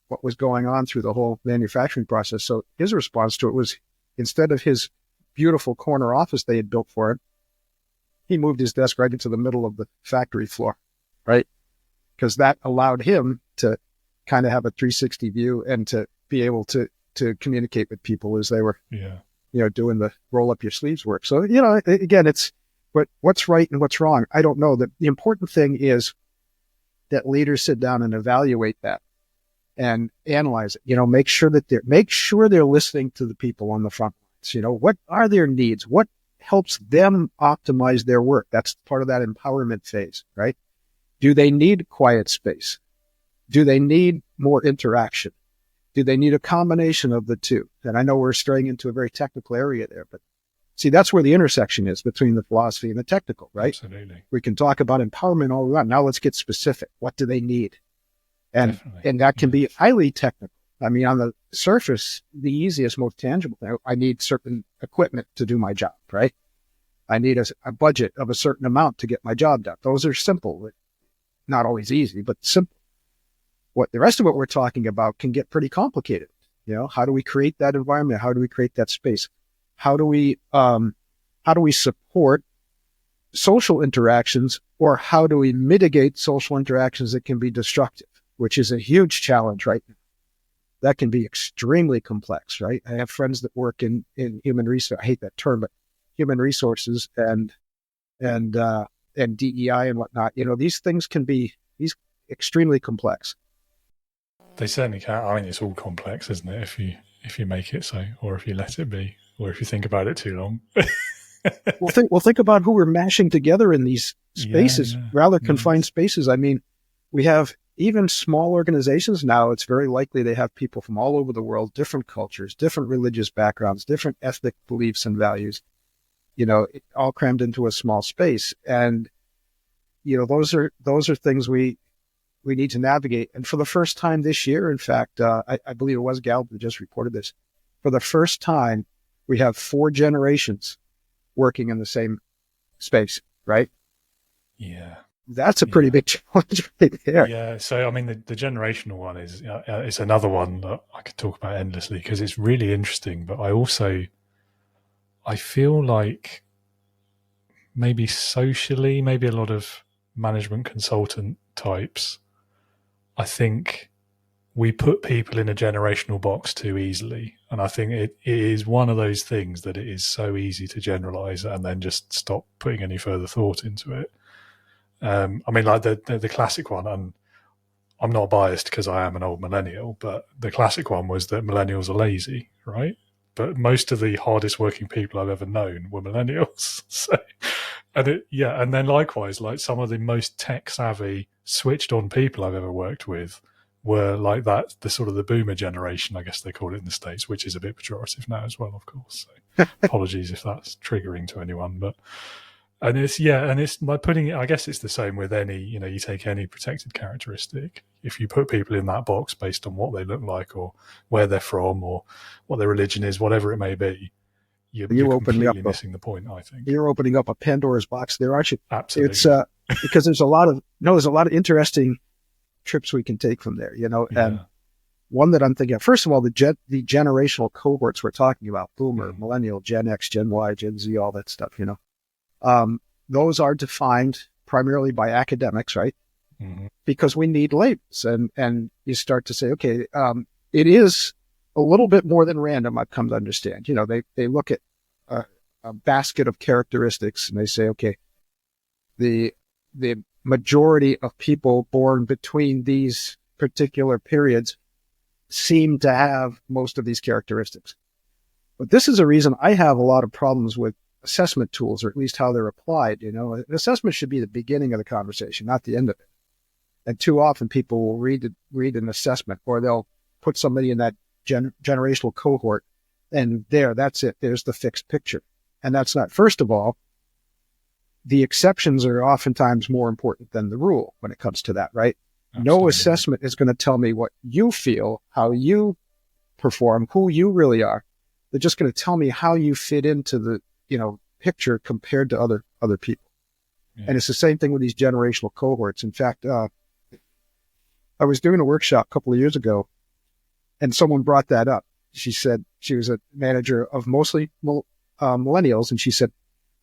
what was going on through the whole manufacturing process. So his response to it was, instead of his beautiful corner office they had built for him, he moved his desk right into the middle of the factory floor, right? Because that allowed him to kind of have a 360 view and to be able to communicate with people as they were, doing the roll up your sleeves work. So, again, it's what's right and what's wrong. I don't know. The important thing is that leaders sit down and evaluate that and analyze it. Make sure they're listening to the people on the front lines. What are their needs? What helps them optimize their work? That's part of that empowerment phase, right? Do they need quiet space? Do they need more interaction? Do they need a combination of the two? And I know we're straying into a very technical area there, but see, that's where the intersection is between the philosophy and the technical, right? Absolutely. We can talk about empowerment all around. Now let's get specific. What do they need? And that can be highly technical. I mean, on the surface, the easiest, most tangible thing, I need certain equipment to do my job, right? I need a budget of a certain amount to get my job done. Those are simple, not always easy, but simple. what the rest of what we're talking about can get pretty complicated. How do we create that environment? How do we create that space? How do we support social interactions, or how do we mitigate social interactions that can be destructive, which is a huge challenge right now. That can be extremely complex, right? I have friends that work in human resource. I hate that term, but human resources and DEI and whatnot. These things can be extremely complex. They certainly can. I mean, it's all complex, isn't it? If you make it so, or if you let it be, or if you think about it too long. Think about who we're mashing together in these spaces, rather confined spaces. I mean, we have even small organizations now. It's very likely they have people from all over the world, different cultures, different religious backgrounds, different ethnic beliefs and values, all crammed into a small space. And, those are things we need to navigate. And for the first time this year, in fact, I believe it was Gallup that just reported this. For the first time, we have 4 generations working in the same space, right? Yeah. That's a pretty big challenge right there. Yeah. So, I mean, the generational one is it's another one that I could talk about endlessly because it's really interesting. But I feel like maybe socially, maybe a lot of management consultant types, I think we put people in a generational box too easily. And I think it is one of those things that it is so easy to generalize and then just stop putting any further thought into it. I mean, like the classic one, and I'm not biased because I am an old millennial, but the classic one was that millennials are lazy, right? But most of the hardest working people I've ever known were millennials. So, and then likewise, like some of the most tech savvy, switched on people I've ever worked with were like that, the sort of the boomer generation, I guess they call it in the States, which is a bit pejorative now as well, of course. So apologies if that's triggering to anyone, and it's by putting it, I guess it's the same with any, you take any protected characteristic. If you put people in that box based on what they look like or where they're from or what their religion is, whatever it may be, you're completely missing the point, I think. You're opening up a Pandora's box there, aren't you? Absolutely. It's because there's a lot of interesting trips we can take from there, and one that I'm thinking of, first of all, the generational cohorts we're talking about, boomer, millennial, Gen X, Gen Y, Gen Z, all that stuff, those are defined primarily by academics, right? Mm-hmm. Because we need labels, and you start to say, okay, it is a little bit more than random. I've come to understand. They look at a basket of characteristics and they say, okay, the majority of people born between these particular periods seem to have most of these characteristics. But this is a reason I have a lot of problems with assessment tools, or at least how they're applied. An assessment should be the beginning of the conversation, not the end of it. And too often people will read an assessment, or they'll put somebody in that generational cohort, and that's it. There's the fixed picture. And that's not, first of all, the exceptions are oftentimes more important than the rule when it comes to that, right? Absolutely. No assessment is going to tell me what you feel, how you perform, who you really are. They're just going to tell me how you fit into the picture compared to other people. Yeah. And it's the same thing with these generational cohorts. In fact, I was doing a workshop a couple of years ago, and someone brought that up. She said she was a manager of mostly millennials, and she said,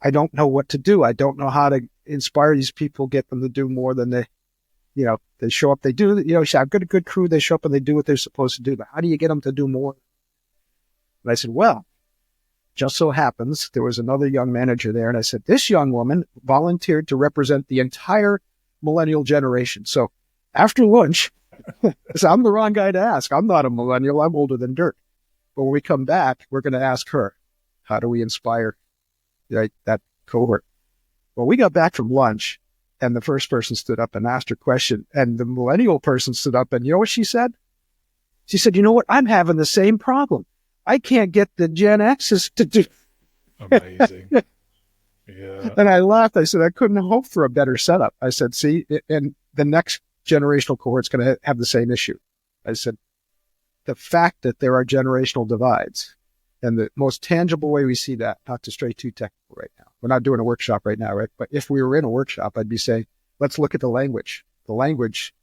I don't know what to do. I don't know how to inspire these people, get them to do more than they show up. They do, I've got a good crew. They show up and they do what they're supposed to do. But how do you get them to do more? And I said, well, just so happens there was another young manager there. And I said, this young woman volunteered to represent the entire millennial generation. So after lunch, I'm the wrong guy to ask. I'm not a millennial. I'm older than dirt. But when we come back, we're going to ask her, how do we inspire that cohort? Well, we got back from lunch, and the first person stood up and asked her question. And the millennial person stood up, and you know what she said? She said, you know what? I'm having the same problem. I can't get the Gen X's to do. Amazing. Yeah. And I laughed. I said, I couldn't hope for a better setup. I said, see, and the next generational cohort's going to have the same issue. I said, the fact that there are generational divides, and the most tangible way we see that, not to stray too technical right now. We're not doing a workshop right now, right? But if we were in a workshop, I'd be saying, let's look at the language. The language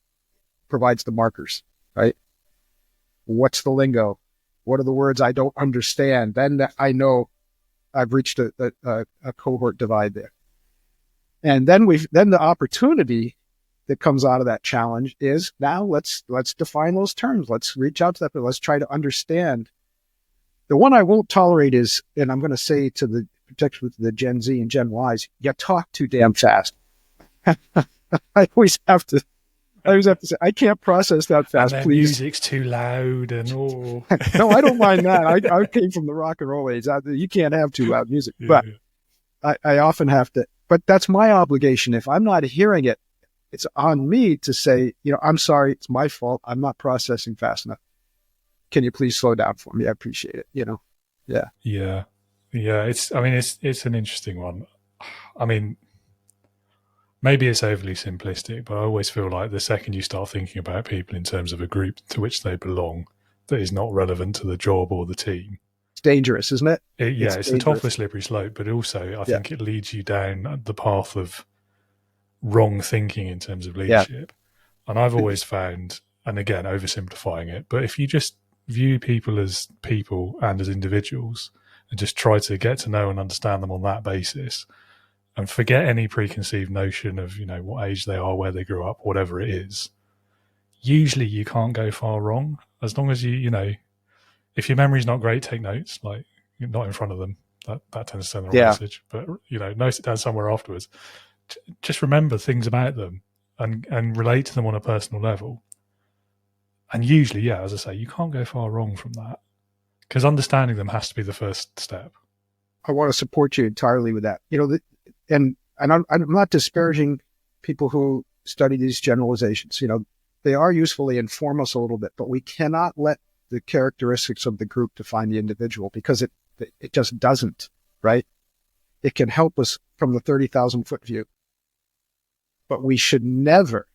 provides the markers, right? What's the lingo? What are the words I don't understand? Then I know I've reached a cohort divide there. And then the opportunity that comes out of that challenge is now let's define those terms. Let's reach out to that, but let's try to understand. The one I won't tolerate is, and I'm going to say to particularly to the Gen Z and Gen Ys, you talk too damn fast. I always have to say, I can't process that fast, and please. Music's too loud and all. No, I don't mind that. I came from the rock and roll age. You can't have too loud music, but I often have to. But that's my obligation. If I'm not hearing it, it's on me to say, I'm sorry, it's my fault. I'm not processing fast enough. Can you please slow down for me? I appreciate it. Yeah. It's an interesting one. I mean, maybe it's overly simplistic, but I always feel like the second you start thinking about people in terms of a group to which they belong that is not relevant to the job or the team, it's dangerous, isn't it? It's the top of a slippery slope, but also I think it leads you down the path of wrong thinking in terms of leadership. And I've always found, and again, oversimplifying it, but if you just view people as people and as individuals and just try to get to know and understand them on that basis and forget any preconceived notion of, what age they are, where they grew up, whatever it is, usually you can't go far wrong. As long as if your memory's not great, take notes, like you're not in front of them. That tends to send the wrong message, but note it down somewhere afterwards. Just remember things about them and relate to them on a personal level. And usually, as I say, you can't go far wrong from that because understanding them has to be the first step. I want to support you entirely with that. And I'm not disparaging people who study these generalizations. They are useful. They inform us a little bit, but we cannot let the characteristics of the group define the individual because it just doesn't, right? It can help us from the 30,000 foot view, but we should never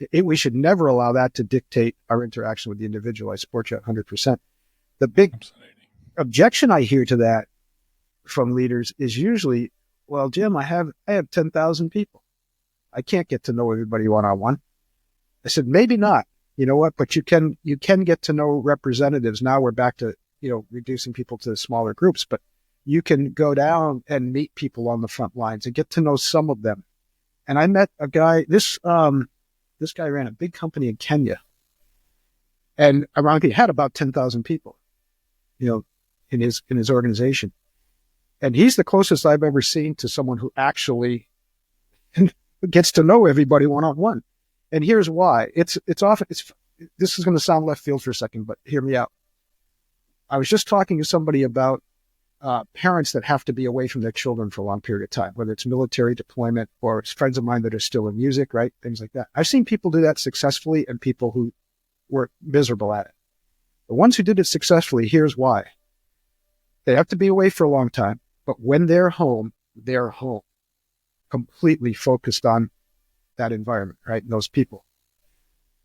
allow that to dictate our interaction with the individual. I support you 100%. The big objection I hear to that from leaders is usually, well, Jim, I have 10,000 people. I can't get to know everybody one-on-one. I said, maybe not. You know what? But you can get to know representatives. Now we're back to, reducing people to smaller groups, but you can go down and meet people on the front lines and get to know some of them. And I met a guy, this guy ran a big company in Kenya, and ironically had about 10,000 people, in his organization. And he's the closest I've ever seen to someone who actually gets to know everybody one-on-one. And here's why. This is going to sound left field for a second, but hear me out. I was just talking to somebody about parents that have to be away from their children for a long period of time, whether it's military deployment or it's friends of mine that are still in music, right? Things like that. I've seen people do that successfully and people who were miserable at it. The ones who did it successfully, here's why. They have to be away for a long time, but when they're home, completely focused on that environment, right? And those people.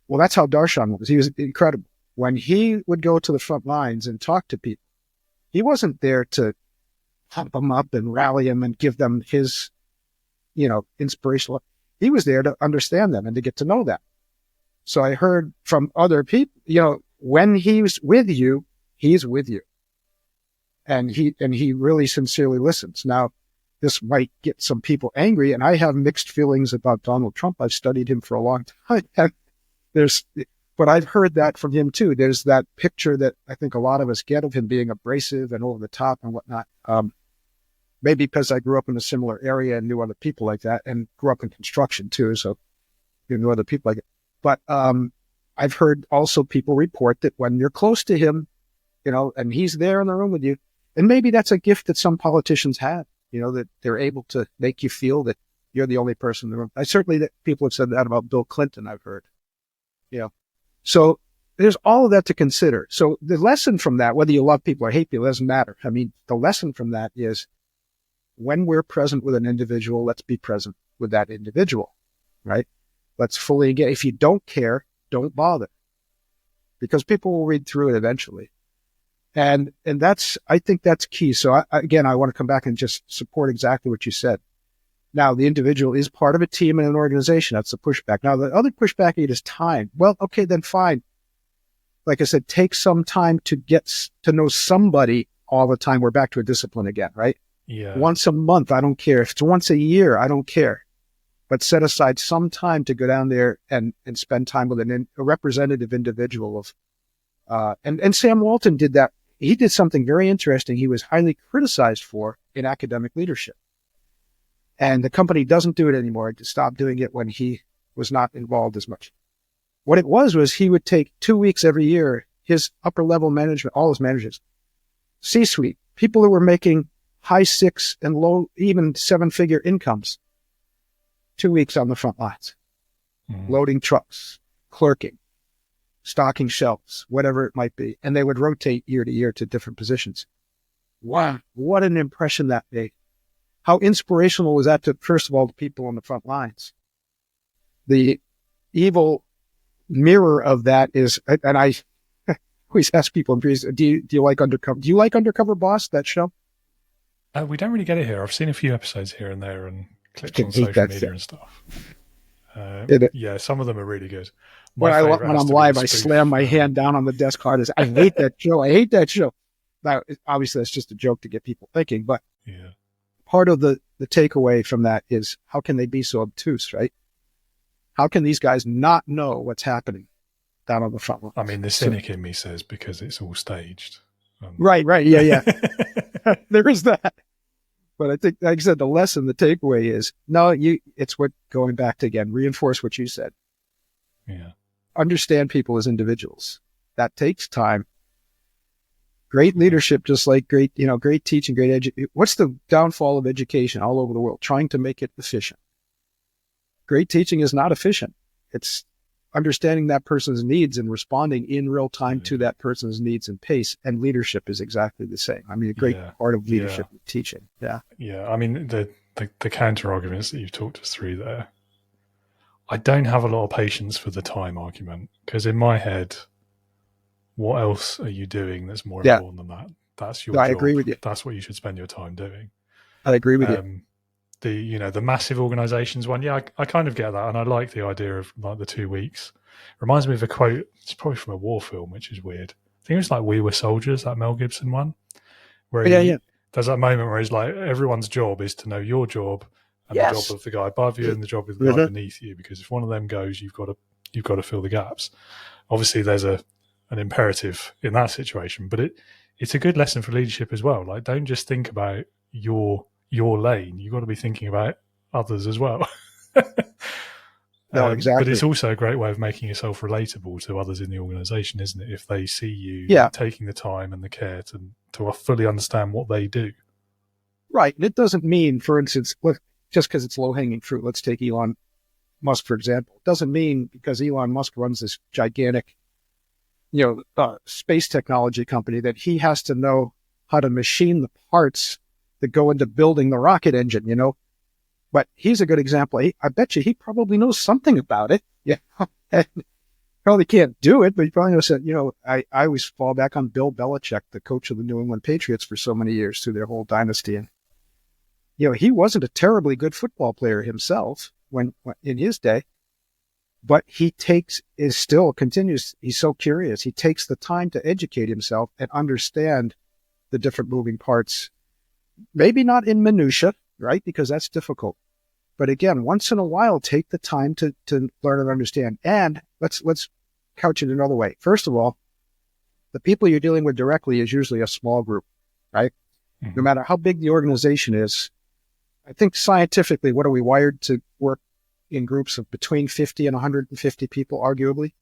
Well, that's how Darshan was. He was incredible. When he would go to the front lines and talk to people, he wasn't there to pump them up and rally them and give them his, inspirational. He was there to understand them and to get to know them. So I heard from other people, when he's with you, he's with you. And he really sincerely listens. Now, this might get some people angry, and I have mixed feelings about Donald Trump. I've studied him for a long time. But I've heard that from him too. There's that picture that I think a lot of us get of him being abrasive and over the top and whatnot. Maybe because I grew up in a similar area and knew other people like that, and grew up in construction too, so you knew other people like it. But I've heard also people report that when you're close to him, and he's there in the room with you, and maybe that's a gift that some politicians have, that they're able to make you feel that you're the only person in the room. That people have said that about Bill Clinton, I've heard. So there's all of that to consider. So the lesson from that, whether you love people or hate people, doesn't matter. I mean, the lesson from that is when we're present with an individual, let's be present with that individual, right? Let's fully engage. If you don't care, don't bother, because people will read through it eventually. And I think that's key. So I want to come back and just support exactly what you said. Now, the individual is part of a team and an organization. That's the pushback. Now, the other pushback is time. Well, okay, then fine. Like I said, take some time to get to know somebody all the time. We're back to a discipline again, right? Yeah. Once a month, I don't care. If it's once a year, I don't care. But set aside some time to go down there and spend time with a representative individual of, and Sam Walton did that. He did something very interesting. He was highly criticized for in academic leadership. And the company doesn't do it anymore. It stopped doing it when he was not involved as much. What it was he would take 2 weeks every year, his upper level management, all his managers, C-suite, people who were making high 6 and low, even 7-figure incomes, 2 weeks on the front lines, loading trucks, clerking, stocking shelves, whatever it might be. And they would rotate year to year to different positions. Wow, what an impression that made. How inspirational was that to, first of all, the people on the front lines? The evil mirror of that is, and I always ask people, do you like Undercover? Do you like Undercover Boss, that show? We don't really get it here. I've seen a few episodes here and there and clicked on social media and stuff. Yeah, some of them are really good. When I'm live, I slam my hand down on the desk hard. I hate that show. I hate that show. Now, obviously, that's just a joke to get people thinking, but yeah, part of the takeaway from that is, how can they be so obtuse, right? How can these guys not know what's happening down on the front line? I mean, the cynic in me says because it's all staged. Right. Yeah. There is that. But I think, like I said, the lesson, the takeaway is, it's what, going back to, again, reinforce what you said. Yeah. Understand people as individuals. That takes time. Great leadership, just like great teaching, great education. What's the downfall of education all over the world? Trying to make it efficient. Great teaching is not efficient. It's understanding that person's needs and responding in real time to that person's needs and pace. And leadership is exactly the same. I mean, a great part of leadership is teaching. Yeah. Yeah. I mean, the counter arguments that you've talked us through there, I don't have a lot of patience for the time argument, because in my head, what else are you doing that's more important than that? That's your job. I agree with you. That's what you should spend your time doing. I agree with you. The massive organizations one, I kind of get that, and I like the idea of like the 2 weeks. Reminds me of a quote. It's probably from a war film, which is weird. I think it was like We Were Soldiers, that Mel Gibson one, where there's that moment where he's like, everyone's job is to know your job and the job of the guy above you and the job of the guy beneath you, because if one of them goes, you've got to fill the gaps. Obviously, there's an imperative in that situation, but it's a good lesson for leadership as well. Like, don't just think about your lane. You've got to be thinking about others as well. No, exactly. But it's also a great way of making yourself relatable to others in the organization, isn't it? If they see you taking the time and the care to fully understand what they do. Right. And it doesn't mean, for instance, just because it's low-hanging fruit, let's take Elon Musk, for example. It doesn't mean because Elon Musk runs this gigantic, space technology company that he has to know how to machine the parts that go into building the rocket engine, But he's a good example. I bet you he probably knows something about it. Yeah. Probably can't do it, but he probably knows that, I always fall back on Bill Belichick, the coach of the New England Patriots for so many years through their whole dynasty. And, he wasn't a terribly good football player himself when in his day, but still continues. He's so curious. He takes the time to educate himself and understand the different moving parts, maybe not in minutia, right? Because that's difficult. But again, once in a while, take the time to learn and understand. And let's couch it another way. First of all, the people you're dealing with directly is usually a small group, right? Mm-hmm. No matter how big the organization is. I think scientifically, what are we wired to work in groups of between 50 and 150 people, arguably?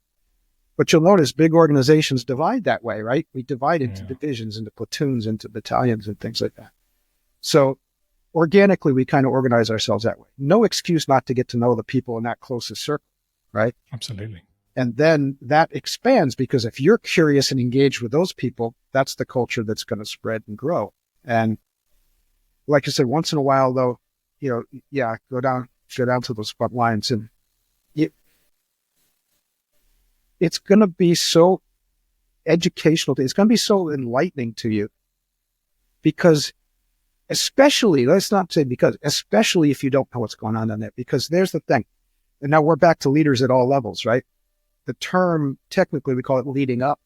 But you'll notice big organizations divide that way, right? We divide into divisions, into platoons, into battalions and things like that. So organically, we kind of organize ourselves that way. No excuse not to get to know the people in that closest circle, right? Absolutely. And then that expands, because if you're curious and engaged with those people, that's the culture that's going to spread and grow. And like I said, once in a while, though, go down to those front lines, and it's going to be so educational. It's going to be so enlightening to you, because especially, let's not say because, especially if you don't know what's going on there, because there's the thing. And now we're back to leaders at all levels, right? The term, technically, we call it leading up.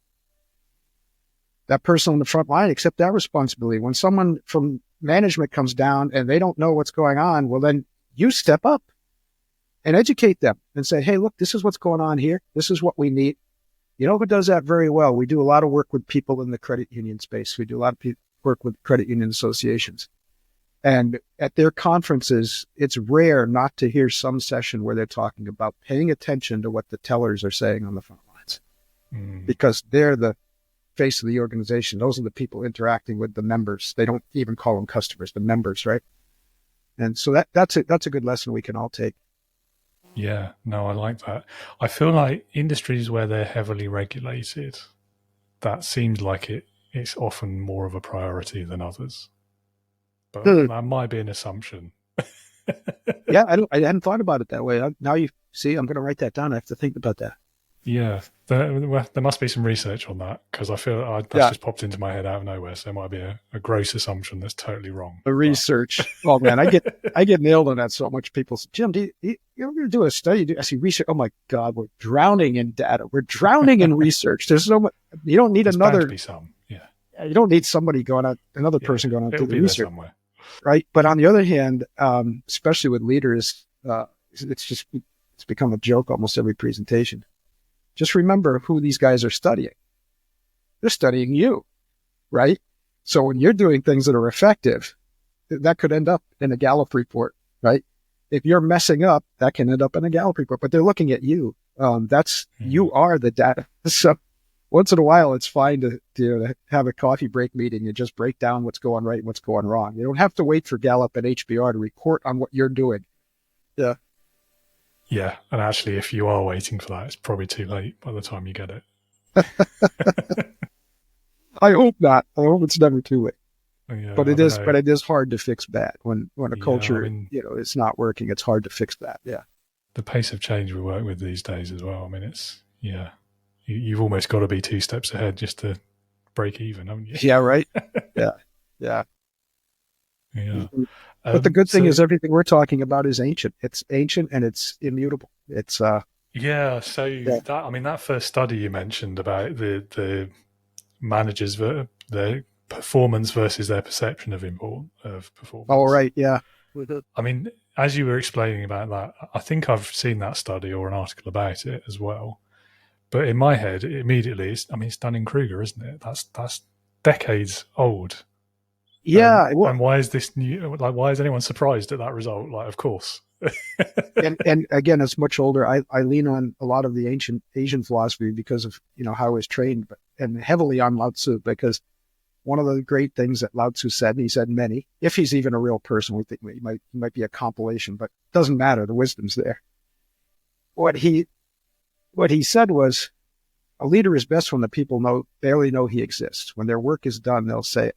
That person on the front line, accept that responsibility. When someone from management comes down and they don't know what's going on, well, then you step up and educate them and say, hey, look, this is what's going on here. This is what we need. You know who does that very well? We do a lot of work with people in the credit union space. We do a lot of work with credit union associations. And at their conferences, it's rare not to hear some session where they're talking about paying attention to what the tellers are saying on the front lines, because they're the face of the organization. Those are the people interacting with the members. They don't even call them customers, the members, right? And so that's a good lesson we can all take. Yeah, no, I like that. I feel like industries where they're heavily regulated, that seems like it's often more of a priority than others. But that might be an assumption. Yeah, I hadn't thought about it that way. Now you see, I'm going to write that down. I have to think about that. Yeah, there must be some research on that, because I feel that's just popped into my head out of nowhere. So it might be a gross assumption that's totally wrong. The research. Oh man, I get nailed on that so much. People say, Jim, you're going to do a study? I see research. Oh my God, we're drowning in data. We're drowning in research. There's so much. You don't need another. Bound to be some. Yeah. You don't need somebody going out, another person going out to do the research. Somewhere. Right. But on the other hand, especially with leaders, it's become a joke almost every presentation. Just remember who these guys are studying. They're studying you, right? So when you're doing things that are effective, that could end up in a Gallup report, right? If you're messing up, that can end up in a Gallup report, but they're looking at you. You are the data. So once in a while, it's fine to have a coffee break meeting and just break down what's going right and what's going wrong. You don't have to wait for Gallup and HBR to report on what you're doing. Yeah. Yeah, and actually, if you are waiting for that, it's probably too late by the time you get it. I hope not. I hope it's never too late. Yeah, but it is. But it is hard to fix that when a culture, it's not working. It's hard to fix that. Yeah. The pace of change we work with these days as well. I mean, it's you've almost got to be 2 steps ahead just to break even, haven't you? Yeah. Right. Yeah. Yeah. Yeah. But the good thing is everything we're talking about is ancient. It's ancient and it's immutable. It's yeah. So that first study you mentioned about the managers, their performance versus their perception of performance. Oh, right. Yeah. I mean, as you were explaining about that, I think I've seen that study or an article about it as well. But in my head, immediately, it's Dunning-Kruger, isn't it? That's decades old. Yeah. And why is this new? Like, why is anyone surprised at that result? Like, of course. and again, it's much older. I lean on a lot of the ancient Asian philosophy because of how I was trained, and heavily on Lao Tzu, because one of the great things that Lao Tzu said, and he said many, if he's even a real person, we think he might be a compilation, but it doesn't matter. The wisdom's there. What he said was, a leader is best when the people barely know he exists. When their work is done, they'll say,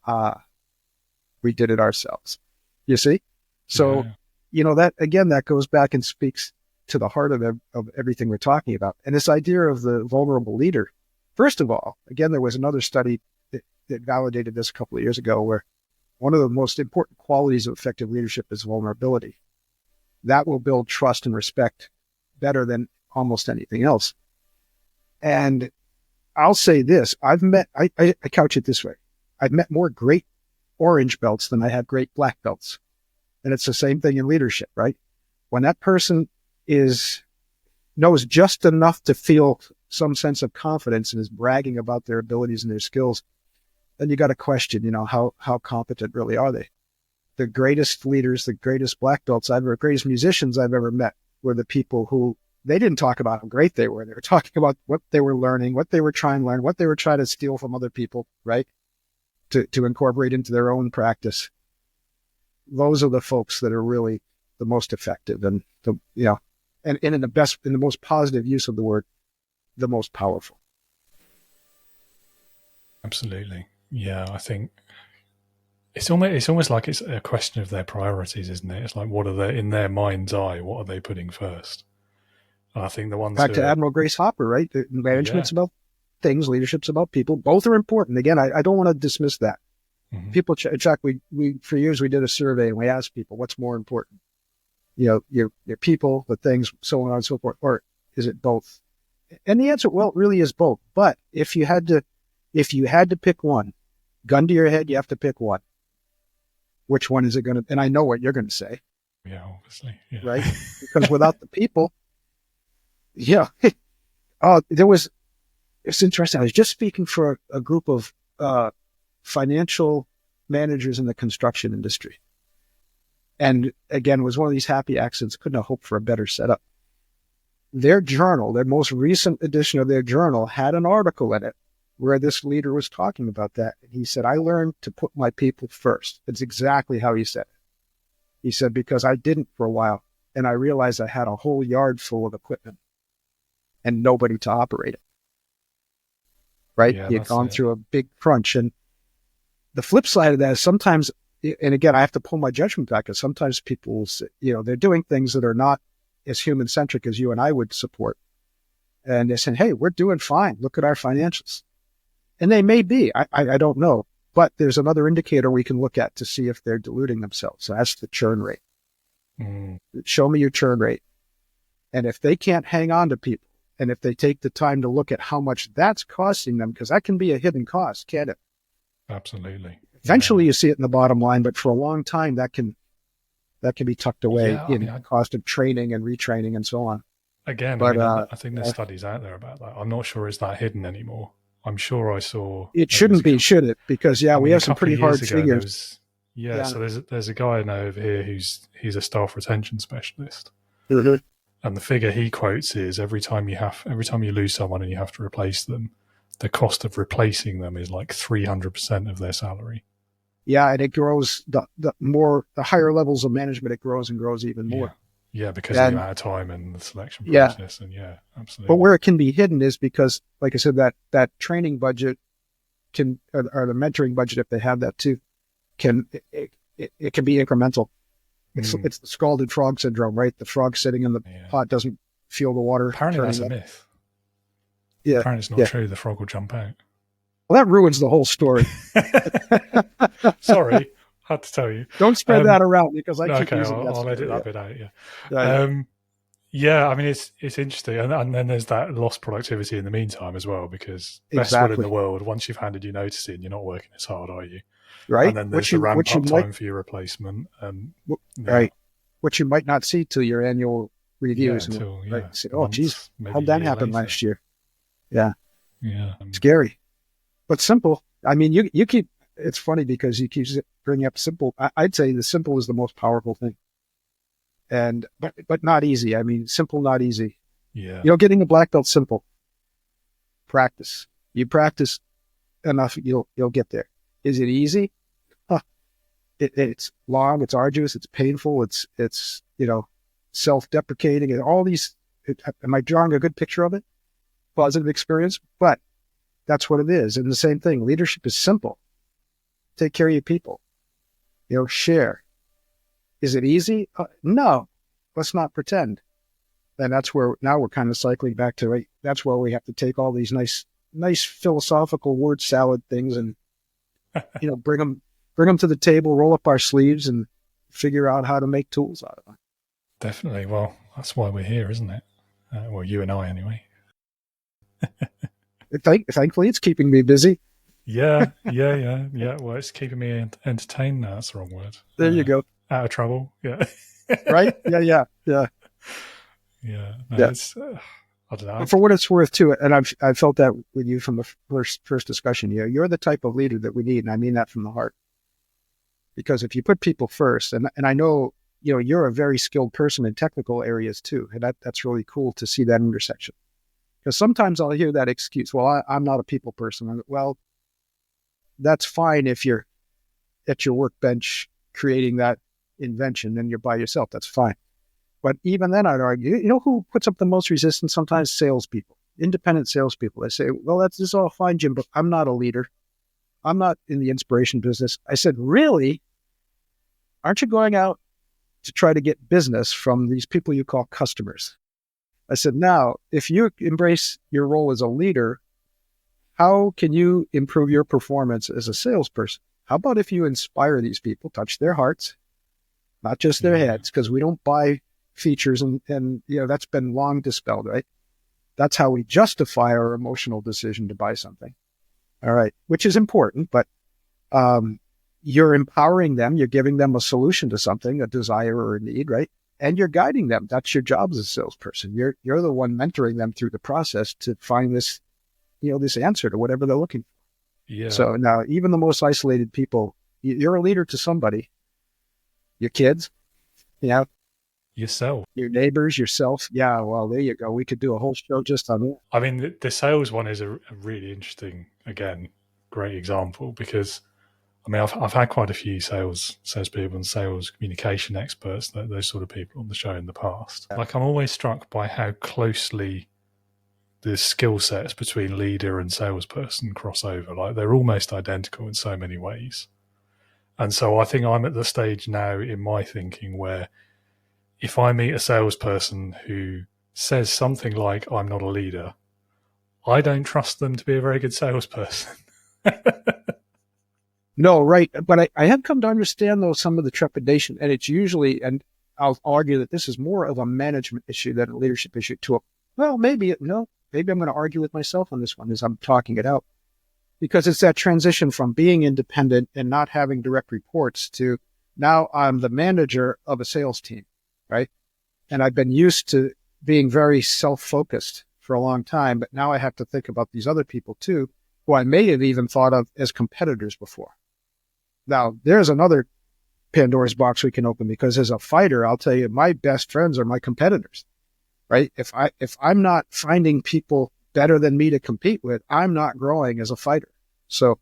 we did it ourselves. You see? So, that goes back and speaks to the heart of everything we're talking about. And this idea of the vulnerable leader, first of all, again, there was another study that validated this a couple of years ago, where one of the most important qualities of effective leadership is vulnerability. That will build trust and respect better than almost anything else. And I'll say this, I couch it this way. I've met more great orange belts than I had great black belts. And it's the same thing in leadership, right? When that person knows just enough to feel some sense of confidence and is bragging about their abilities and their skills, then you got to question, how competent really are they? The greatest leaders, the greatest black belts greatest musicians I've ever met were the people who, they didn't talk about how great they were. They were talking about what they were learning, what they were trying to learn, what they were trying to steal from other people, right? To incorporate into their own practice. Those are the folks that are really the most effective and in the most positive use of the word, the most powerful. Absolutely. Yeah, I think it's almost like it's a question of their priorities, isn't it? It's like, what are they, in their mind's eye, what are they putting first? And I think the ones back to Admiral Grace Hopper, right? Management's about things, leadership's about people. Both are important. Again, I don't want to dismiss that. People, in fact, we for years we did a survey and we asked people, what's more important? Your people, the things, so on and so forth, or is it both? And the answer, well, it really is both. But if you had to pick one, gun to your head, you have to pick one. Which one is it going to? And I know what you're going to say. Yeah, obviously. Yeah. Right? Because without the people, yeah. It's interesting. I was just speaking for a group of financial managers in the construction industry. And again, it was one of these happy accidents. Couldn't have hoped for a better setup. Their journal, their most recent edition of their journal, had an article in it where this leader was talking about that. And he said, I learned to put my people first. It's exactly how he said it. He said, because I didn't for a while. And I realized I had a whole yard full of equipment and nobody to operate it. Right? Yeah, You've gone through a big crunch. And the flip side of that is sometimes, and again, I have to pull my judgment back, because sometimes people will say, they're doing things that are not as human-centric as you and I would support. And they're saying, hey, we're doing fine. Look at our financials. And they may be, I don't know, but there's another indicator we can look at to see if they're diluting themselves. So that's the churn rate. Show me your churn rate. And if they can't hang on to people, and if they take the time to look at how much that's costing them, because that can be a hidden cost, can't it? Absolutely. Eventually you see it in the bottom line, but for a long time that can be tucked away in cost of training and retraining and so on. Again, but, I think there's studies out there about that. I'm not sure it's that hidden anymore. I'm sure I saw it shouldn't be, should it? Because we have some pretty hard figures. So there's a guy I know over here he's a staff retention specialist. Mm-hmm. And the figure he quotes is every time you lose someone and you have to replace them, the cost of replacing them is like 300% of their salary. Yeah, and it grows the higher levels of management, it grows and grows even more. Yeah, because of the amount of time and the selection process. And absolutely. But where it can be hidden is because, like I said, that training budget can, or the mentoring budget, if they have that too, it can be incremental. It's the scalded frog syndrome, right? The frog sitting in the pot doesn't feel the water. Apparently that's a myth. Yeah. Apparently it's not true. The frog will jump out. Well, that ruins the whole story. Sorry, had to tell you. Don't spread that around, because I keep using that. I'll edit that bit out. Yeah. I mean, it's interesting, and then there's that lost productivity in the meantime as well, because best will in the world. Once you've handed your notice in, you're not working as hard, are you? Right. And then there's the ramp up time for your replacement. Right. Which you might not see till your annual reviews. Say, oh, geez, how'd that happen last year? Yeah. Yeah. Scary, but simple. I mean, you keep. It's funny because you keep bringing up simple. I'd say the simple is the most powerful thing. And but not easy. I mean, simple, not easy. Yeah. Getting a black belt simple. Practice. You practice enough, you'll get there. Is it easy? It's long. It's arduous. It's painful. It's self-deprecating and all these. Am I drawing a good picture of it? Positive experience, but that's what it is. And the same thing. Leadership is simple. Take care of your people. Share. Is it easy? No. Let's not pretend. And that's where now we're kind of cycling back to, right? That's where we have to take all these nice philosophical word salad things and bring them to the table, roll up our sleeves, and figure out how to make tools out of them. Definitely. Well, that's why we're here, isn't it? Well, you and I, anyway. Thankfully, it's keeping me busy. Yeah. Well, it's keeping me entertained now. That's the wrong word. There you go. Out of trouble. Yeah. Right? Yeah. Yeah. No, it's, I don't know. For what it's worth, too, and I felt that with you from the first discussion. You're the type of leader that we need, and I mean that from the heart. Because if you put people first, and I know you're a very skilled person in technical areas too, and that's really cool to see that intersection. Because sometimes I'll hear that excuse, well, I'm not a people person. Well, that's fine if you're at your workbench creating that invention and you're by yourself. That's fine. But even then, I'd argue, who puts up the most resistance? Sometimes salespeople, independent salespeople. They say, well, this is all fine, Jim, but I'm not a leader. I'm not in the inspiration business. I said, really? Aren't you going out to try to get business from these people you call customers? I said, now, if you embrace your role as a leader, how can you improve your performance as a salesperson? how about if you inspire these people, touch their hearts, not just their heads, because we don't buy features and that's been long dispelled, right? That's how we justify our emotional decision to buy something. All right. Which is important, but you're empowering them. You're giving them a solution to something, a desire or a need, right? And you're guiding them. That's your job as a salesperson. You're the one mentoring them through the process to find this, this answer to whatever they're looking for. Yeah. So now even the most isolated people, you're a leader to somebody, your kids, yourself, your neighbors, yourself. Yeah. Well, there you go. We could do a whole show just on that. I mean, the sales one is a really interesting, again, great example because I mean, I've had quite a few salespeople and sales communication experts, those sort of people on the show in the past. Like, I'm always struck by how closely the skill sets between leader and salesperson cross over. Like, they're almost identical in so many ways. And so I think I'm at the stage now in my thinking where if I meet a salesperson who says something like, I'm not a leader, I don't trust them to be a very good salesperson. No, right. But I have come to understand, though, some of the trepidation, and it's usually, and I'll argue that this is more of a management issue than a leadership issue maybe I'm going to argue with myself on this one as I'm talking it out, because it's that transition from being independent and not having direct reports to now I'm the manager of a sales team, right? And I've been used to being very self-focused for a long time, but now I have to think about these other people too, who I may have even thought of as competitors before. Now, there's another Pandora's box we can open, because as a fighter, I'll tell you, my best friends are my competitors, right? If I'm not finding people better than me to compete with, I'm not growing as a fighter. So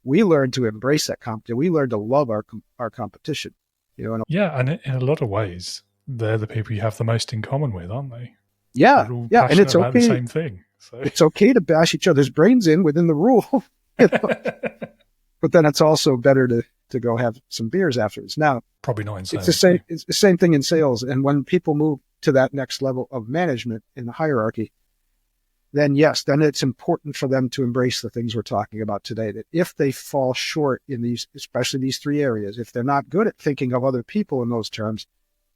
we learn to embrace that competition. We learn to love our competition. Yeah, and in a lot of ways, they're the people you have the most in common with, aren't they? Yeah, yeah, and it's about okay. The same thing. So. It's okay to bash each other's brains in within the rule. But then it's also better to go have some beers afterwards. Now, probably not in sales. It's the same thing in sales. And when people move to that next level of management in the hierarchy, then yes, then it's important for them to embrace the things we're talking about today. That if they fall short in these, especially these three areas, if they're not good at thinking of other people in those terms,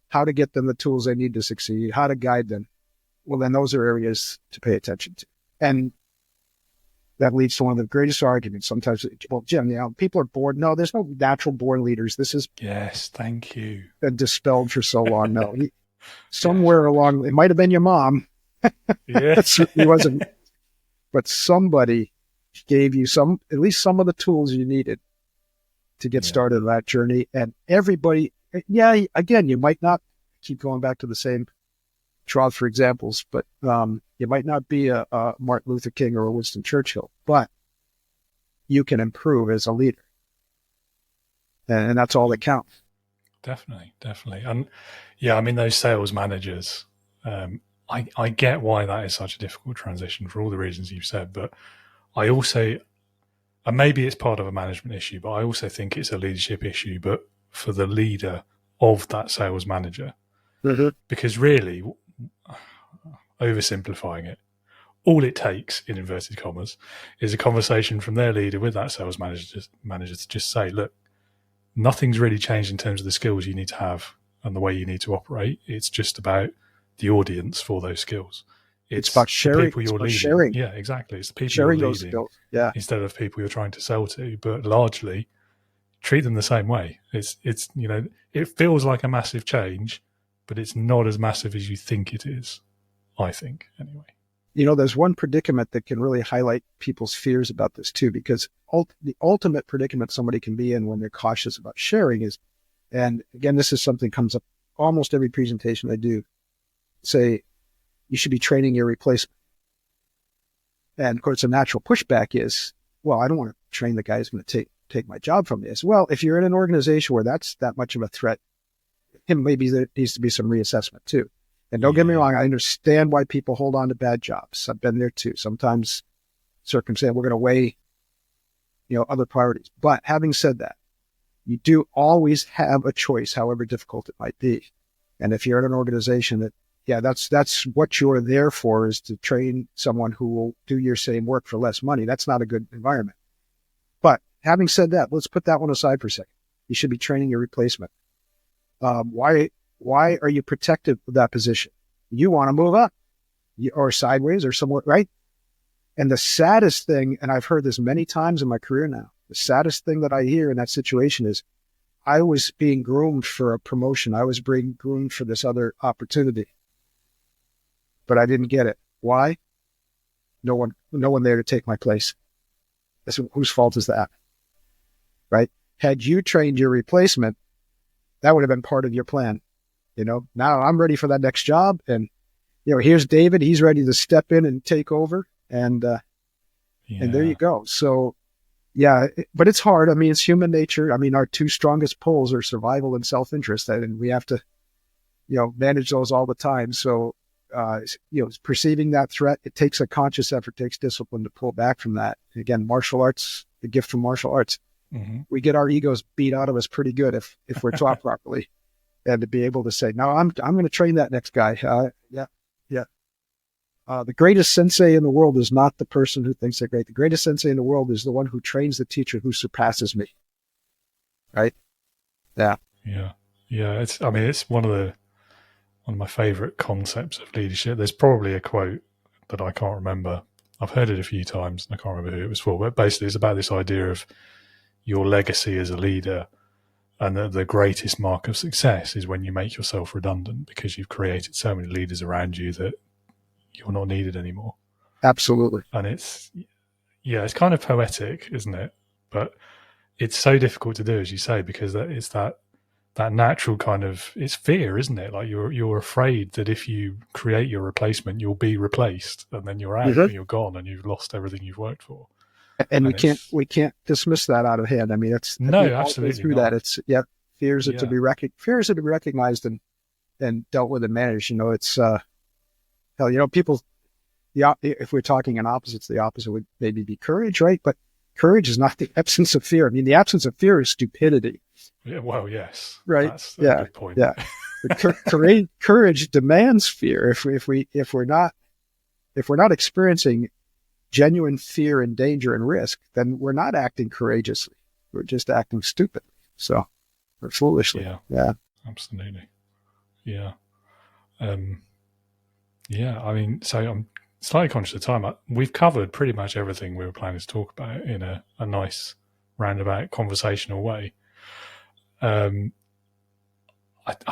how to get them the tools they need to succeed, how to guide them, well, then those are areas to pay attention to. And that leads to one of the greatest arguments. Sometimes, well, Jim, people are bored. No, there's no natural born leaders. This is yes, thank you. Been dispelled for so long. No, somewhere along, it might have been your mom. Yes, it wasn't. But somebody gave you at least some of the tools you needed to get started on that journey. And everybody, again, you might not keep going back to the same trough for examples, but you might not be a Martin Luther King or a Winston Churchill, but you can improve as a leader. And that's all that counts. Definitely. And yeah, I mean, those sales managers, I get why that is such a difficult transition for all the reasons you've said, but I also, and maybe it's part of a management issue, but I also think it's a leadership issue, but for the leader of that sales manager. Mm-hmm. Because really, oversimplifying it, all it takes, in inverted commas, is a conversation from their leader with that sales manager to just say, look, nothing's really changed in terms of the skills you need to have and the way you need to operate. It's just about the audience for those skills. It's about sharing. The people you're leading. Sharing. Yeah, exactly. It's the people sharing you're those leading skills. Yeah. instead of people you're trying to sell to, but largely treat them the same way. It's it feels like a massive change, but it's not as massive as you think it is, I think, anyway. There's one predicament that can really highlight people's fears about this too, because the ultimate predicament somebody can be in when they're cautious about sharing is, and again, this is something that comes up almost every presentation I do, say, you should be training your replacement. And of course, the natural pushback is, well, I don't want to train the guy who's going to take my job from this. Well, if you're in an organization where that's that much of a threat, maybe there needs to be some reassessment too. And don't get me wrong, I understand why people hold on to bad jobs. I've been there too. Sometimes circumstance, we're going to weigh, other priorities. But having said that, you do always have a choice, however difficult it might be. And if you're in an organization that, that's what you're there for, is to train someone who will do your same work for less money. That's not a good environment. But having said that, let's put that one aside for a second. You should be training your replacement. Why are you protective of that position? You want to move up or sideways or somewhere, right? And the saddest thing, and I've heard this many times in my career now, the saddest thing that I hear in that situation is I was being groomed for a promotion. I was being groomed for this other opportunity, but I didn't get it. Why? No one there to take my place. Whose fault is that? Right? Had you trained your replacement, that would have been part of your plan. Now I'm ready for that next job. And, here's David. He's ready to step in and take over. And there you go. So, yeah, but it's hard. I mean, it's human nature. I mean, our two strongest pulls are survival and self-interest, and we have to, manage those all the time. So, perceiving that threat, it takes a conscious effort, takes discipline to pull back from that. Again, martial arts, the gift from martial arts. Mm-hmm. We get our egos beat out of us pretty good if we're taught properly, and to be able to say, no, I'm going to train that next guy. Yeah. The greatest sensei in the world is not the person who thinks they're great. The greatest sensei in the world is the one who trains the teacher who surpasses me. Right? Yeah. Yeah. Yeah. It's one of my favorite concepts of leadership. There's probably a quote that I can't remember. I've heard it a few times and I can't remember who it was for, but basically it's about this idea of your legacy as a leader, and the greatest mark of success is when you make yourself redundant because you've created so many leaders around you that you're not needed anymore. Absolutely. And it's kind of poetic, isn't it? But it's so difficult to do, as you say, because it's that natural kind of, it's fear, isn't it? Like you're afraid that if you create your replacement, you'll be replaced, and then you're out, and you're gone, and you've lost everything you've worked for. And we can't dismiss that out of hand. I mean, absolutely through not. That. It's fears are to be recognized and dealt with and managed. It's people. If we're talking in opposites, the opposite would maybe be courage, right? But courage is not the absence of fear. I mean, the absence of fear is stupidity. Yeah, well, yes. Right. That's a good point. Yeah. Courage demands fear. If we're not experiencing genuine fear and danger and risk, then we're not acting courageously. We're just acting stupidly. So, or foolishly. Yeah. Absolutely. Yeah. I mean, so I'm slightly conscious of time. We've covered pretty much everything we were planning to talk about in a nice roundabout conversational way. I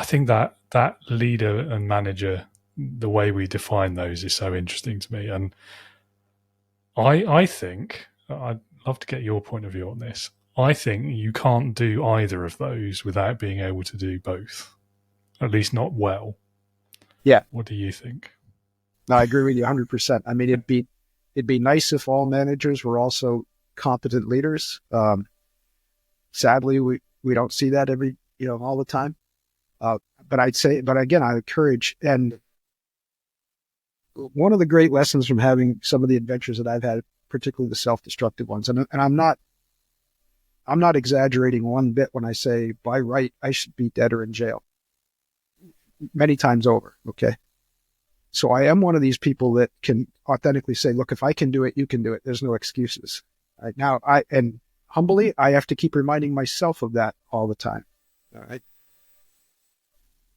think that leader and manager, the way we define those is so interesting to me. And I think, I'd love to get your point of view on this. I think you can't do either of those without being able to do both, at least not well. Yeah. What do you think? No, I agree with you 100%. I mean, it'd be nice if all managers were also competent leaders. Sadly, we don't see that all the time. But again, I encourage, and one of the great lessons from having some of the adventures that I've had, particularly the self-destructive ones, and I'm not exaggerating one bit when I say by right, I should be dead or in jail many times over. Okay. So I am one of these people that can authentically say, look, if I can do it, you can do it. There's no excuses. Right now, and humbly, I have to keep reminding myself of that all the time. All right.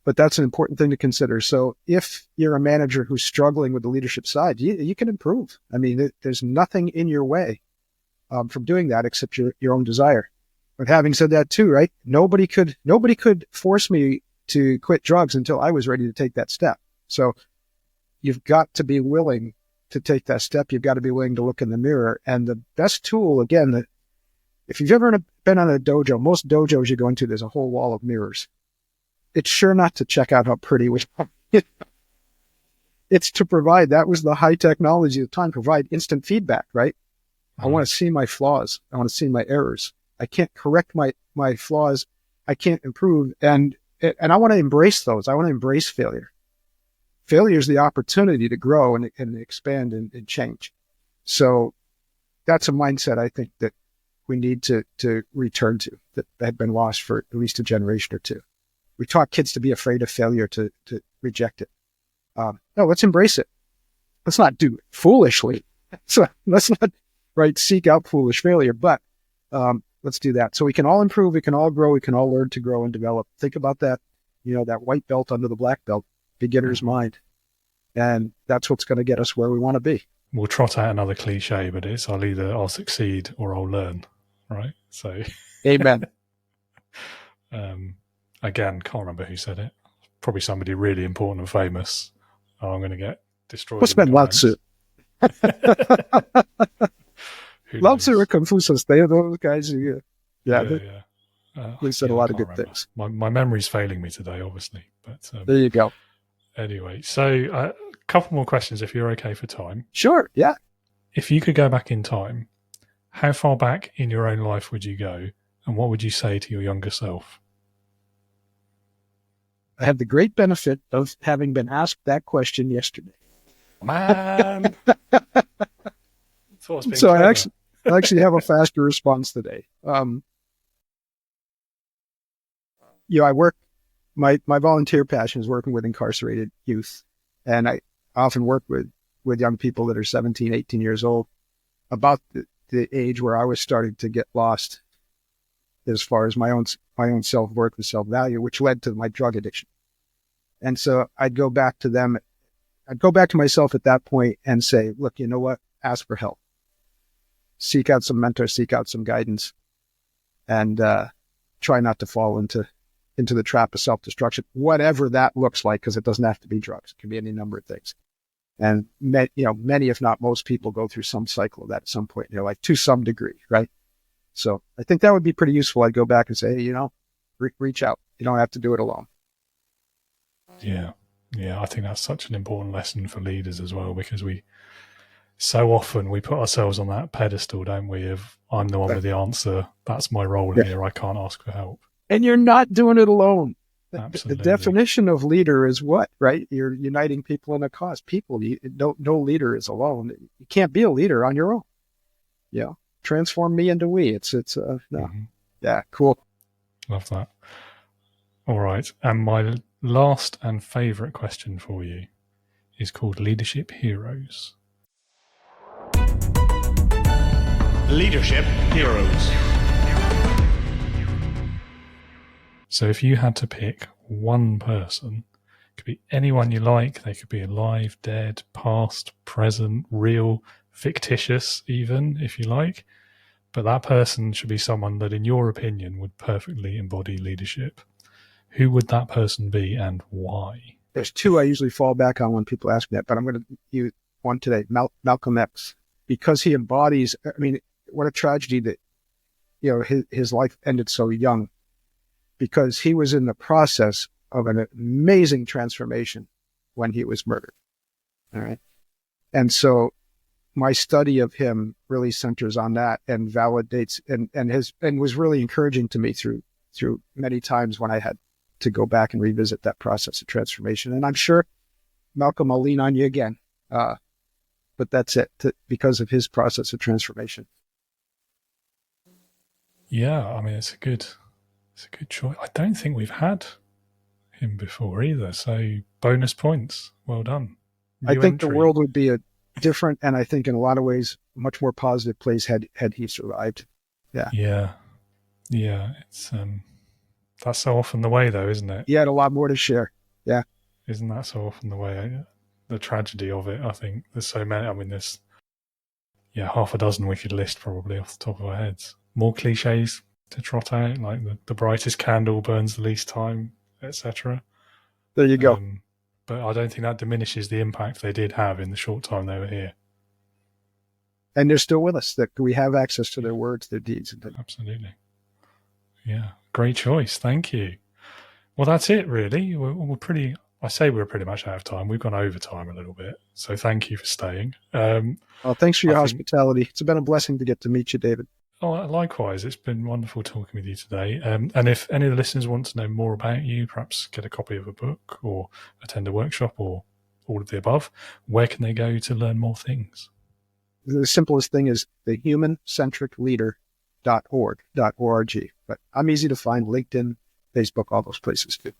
But that's an important thing to consider. So if you're a manager who's struggling with the leadership side, you can improve. I mean, there's nothing in your way from doing that except your own desire. But having said that too, right? Nobody could force me to quit drugs until I was ready to take that step. So you've got to be willing to take that step. You've got to be willing to look in the mirror. And the best tool, again, if you've ever been on a dojo, most dojos you go into, there's a whole wall of mirrors. It's sure not to check out how pretty we are. It's to provide, that was the high technology at the time, provide instant feedback, right? I want to see my flaws. I want to see my errors. I can't correct my flaws. I can't improve. And I want to embrace those. I want to embrace failure. Failure is the opportunity to grow and expand and change. So that's a mindset I think that we need to return to, that had been lost for at least a generation or two. We taught kids to be afraid of failure, to reject it. No, let's embrace it. Let's not do it foolishly. So let's not, seek out foolish failure, but Let's do that. So we can all improve, we can all grow, we can all learn to grow and develop. Think about that, that white belt under the black belt, beginner's mind. And that's what's going to get us where we want to be. We'll trot out another cliche, but it's I'll succeed or I'll learn, right? So, amen. Again, can't remember who said it. Probably somebody really important and famous. Oh, I'm going to get destroyed. Must have been Lao Tzu. Lao Tzu or Confucius, they are those guys who, they said a lot of good things. My memory's failing me today, obviously. But there you go. Anyway, so a couple more questions if you're okay for time. Sure, yeah. If you could go back in time, how far back in your own life would you go, and what would you say to your younger self? I have the great benefit of having been asked that question yesterday. Man! So I actually have a faster response today. I work, my volunteer passion is working with incarcerated youth. And I often work with young people that are 17, 18 years old, about the age where I was starting to get lost as far as my own self-worth and self-value, which led to my drug addiction. And so I'd go back to them. I'd go back to myself at that point and say, look, you know what? Ask for help. Seek out some mentors, seek out some guidance, and try not to fall into the trap of self-destruction, whatever that looks like, because it doesn't have to be drugs. It can be any number of things. And many, if not most people go through some cycle of that at some point in their life to some degree, right? So I think that would be pretty useful. I'd go back and say, hey, reach out. You don't have to do it alone. Yeah. I think that's such an important lesson for leaders as well, because so often we put ourselves on that pedestal, don't we, of I'm the one with the answer. That's my role here. I can't ask for help. And you're not doing it alone. Absolutely. The definition of leader is what, right? You're uniting people in a cause. No leader is alone. You can't be a leader on your own. Yeah. Transform me into we. It's no. Mm-hmm. Yeah, cool. Love that. All right. And my last and favorite question for you is called Leadership Heroes. Leadership Heroes. So if you had to pick one person, it could be anyone you like. They could be alive, dead, past, present, real, fictitious even, if you like. But that person should be someone that, in your opinion, would perfectly embody leadership. Who would that person be and why? There's two I usually fall back on when people ask me that, but I'm going to use one today, Malcolm X, because he embodies, what a tragedy that, his life ended so young, because he was in the process of an amazing transformation when he was murdered. All right. And so my study of him really centers on that and validates and was really encouraging to me through many times when I had to go back and revisit that process of transformation. And I'm sure, Malcolm, I'll lean on you again. But that's it, because of his process of transformation. Yeah, it's a good choice. I don't think we've had him before either. So bonus points. Well done. I think the world would be a different, and I think in a lot of ways, much more positive place had he survived. Yeah. Yeah. It's that's so often the way, though, isn't it? He had a lot more to share. Yeah. Isn't that so often the way? The tragedy of it, I think. There's so many. There's half a dozen we could list probably off the top of our heads. More cliches to trot out, like the brightest candle burns the least time, etc. There you go. But I don't think that diminishes the impact they did have in the short time they were here. And they're still with us. That we have access to their words, their deeds. Absolutely. Yeah, great choice. Thank you. Well, that's it, really. We're pretty much out of time. We've gone over time a little bit. So thank you for staying. Thanks for your hospitality. It's been a blessing to get to meet you, David. Oh, likewise. It's been wonderful talking with you today. And if any of the listeners want to know more about you, perhaps get a copy of a book or attend a workshop or all of the above, where can they go to learn more things? The simplest thing is the Human-centric leader.org. But I'm easy to find. LinkedIn, Facebook, all those places too.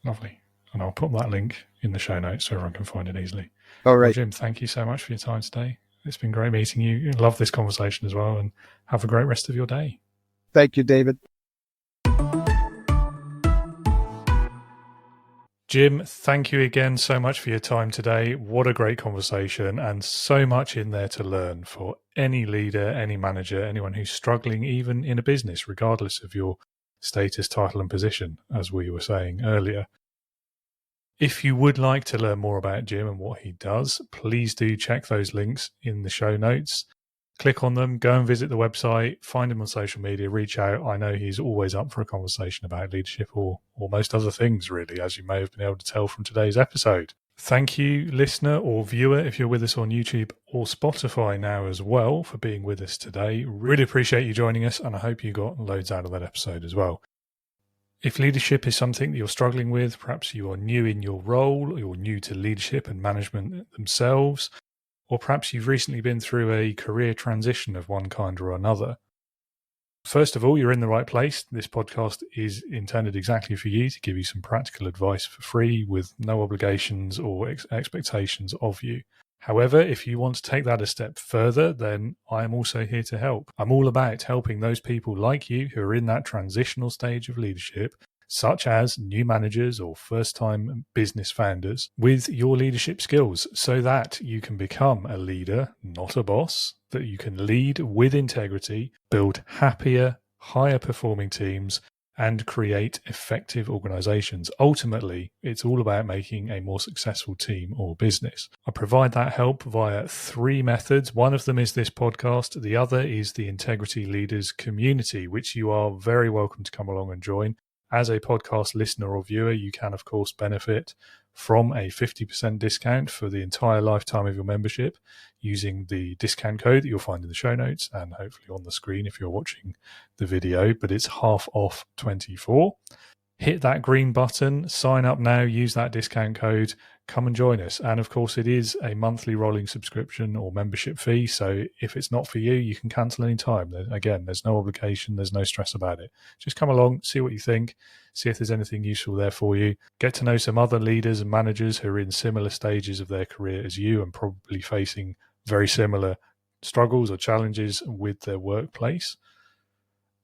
Lovely. And I'll put that link in the show notes so everyone can find it easily. All right. Well, Jim, thank you so much for your time today. It's been great meeting you. Love this conversation as well, and have a great rest of your day. Thank you, David. Jim, thank you again so much for your time today. What a great conversation, and so much in there to learn for any leader, any manager, anyone who's struggling even in a business, regardless of your status, title and position, as we were saying earlier. If you would like to learn more about Jim and what he does, please do check those links in the show notes. Click on them, go and visit the website, find him on social media, reach out. I know he's always up for a conversation about leadership or most other things, really, as you may have been able to tell from today's episode. Thank you, listener or viewer, if you're with us on YouTube or Spotify now as well, for being with us today. Really appreciate you joining us, and I hope you got loads out of that episode as well. If leadership is something that you're struggling with, perhaps you are new in your role, you're new to leadership and management themselves, or perhaps you've recently been through a career transition of one kind or another. First of all, you're in the right place. This podcast is intended exactly for you, to give you some practical advice for free with no obligations or expectations of you. However, if you want to take that a step further, then I am also here to help. I'm all about helping those people like you who are in that transitional stage of leadership, such as new managers or first-time business founders, with your leadership skills so that you can become a leader, not a boss, that you can lead with integrity, build happier, higher-performing teams, and create effective organizations. Ultimately, it's all about making a more successful team or business. I provide that help via 3 methods. One of them is this podcast. The other is the Integrity Leaders community, which you are very welcome to come along and join. As a podcast listener or viewer, you can, of course, benefit from a 50% discount for the entire lifetime of your membership using the discount code that you'll find in the show notes and hopefully on the screen if you're watching the video, but it's half off 24. Hit that green button, sign up now, use that discount code, come and join us. And of course, it is a monthly rolling subscription or membership fee. So if it's not for you, you can cancel any time. Again, there's no obligation. There's no stress about it. Just come along, see what you think, see if there's anything useful there for you. Get to know some other leaders and managers who are in similar stages of their career as you and probably facing very similar struggles or challenges with their workplace.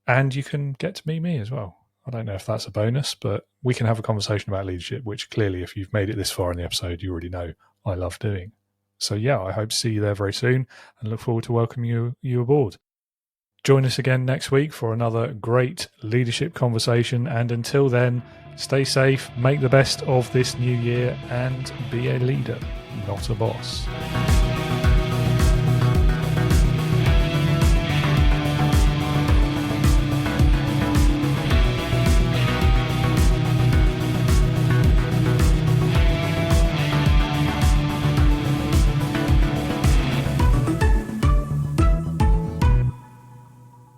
And you can get to meet me as well. I don't know if that's a bonus, but we can have a conversation about leadership, which clearly, if you've made it this far in the episode, you already know I love doing. So yeah, I hope to see you there very soon and look forward to welcoming you aboard. Join us again next week for another great leadership conversation. And until then, stay safe, make the best of this new year, and be a leader, not a boss.